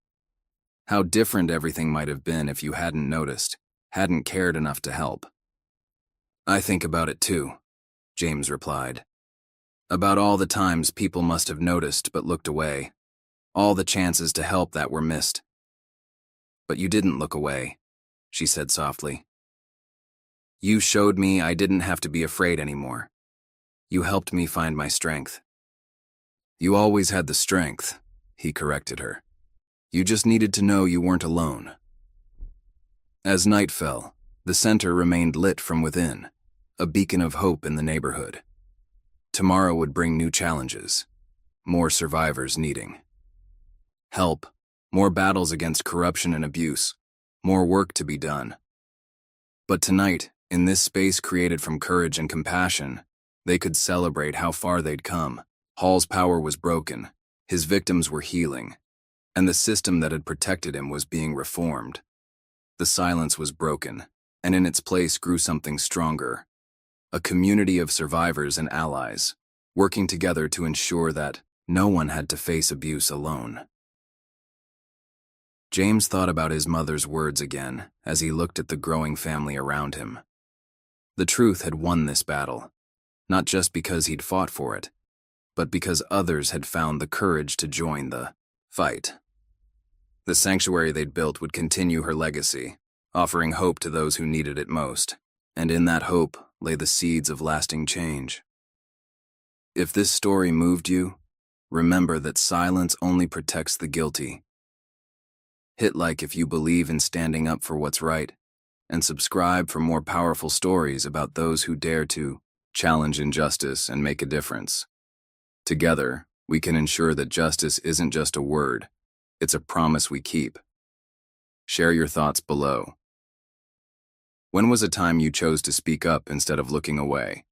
"How different everything might have been if you hadn't noticed, hadn't cared enough to help." "I think about it too," James replied. "About all the times people must have noticed but looked away, all the chances to help that were missed." "But you didn't look away," she said softly. "You showed me I didn't have to be afraid anymore. You helped me find my strength." "You always had the strength," he corrected her. "You just needed to know you weren't alone." As night fell, the center remained lit from within, a beacon of hope in the neighborhood. Tomorrow would bring new challenges, more survivors needing help, more battles against corruption and abuse, more work to be done. But tonight, in this space created from courage and compassion, they could celebrate how far they'd come. Hall's power was broken, his victims were healing, and the system that had protected him was being reformed. The silence was broken, and in its place grew something stronger, a community of survivors and allies, working together to ensure that no one had to face abuse alone. James thought about his mother's words again as he looked at the growing family around him. The truth had won this battle, not just because he'd fought for it, but because others had found the courage to join the fight. The sanctuary they'd built would continue her legacy, offering hope to those who needed it most, and in that hope lay the seeds of lasting change. If this story moved you, remember that silence only protects the guilty. Hit like if you believe in standing up for what's right, and subscribe for more powerful stories about those who dare to challenge injustice and make a difference. Together, we can ensure that justice isn't just a word, it's a promise we keep. Share your thoughts below. When was a time you chose to speak up instead of looking away?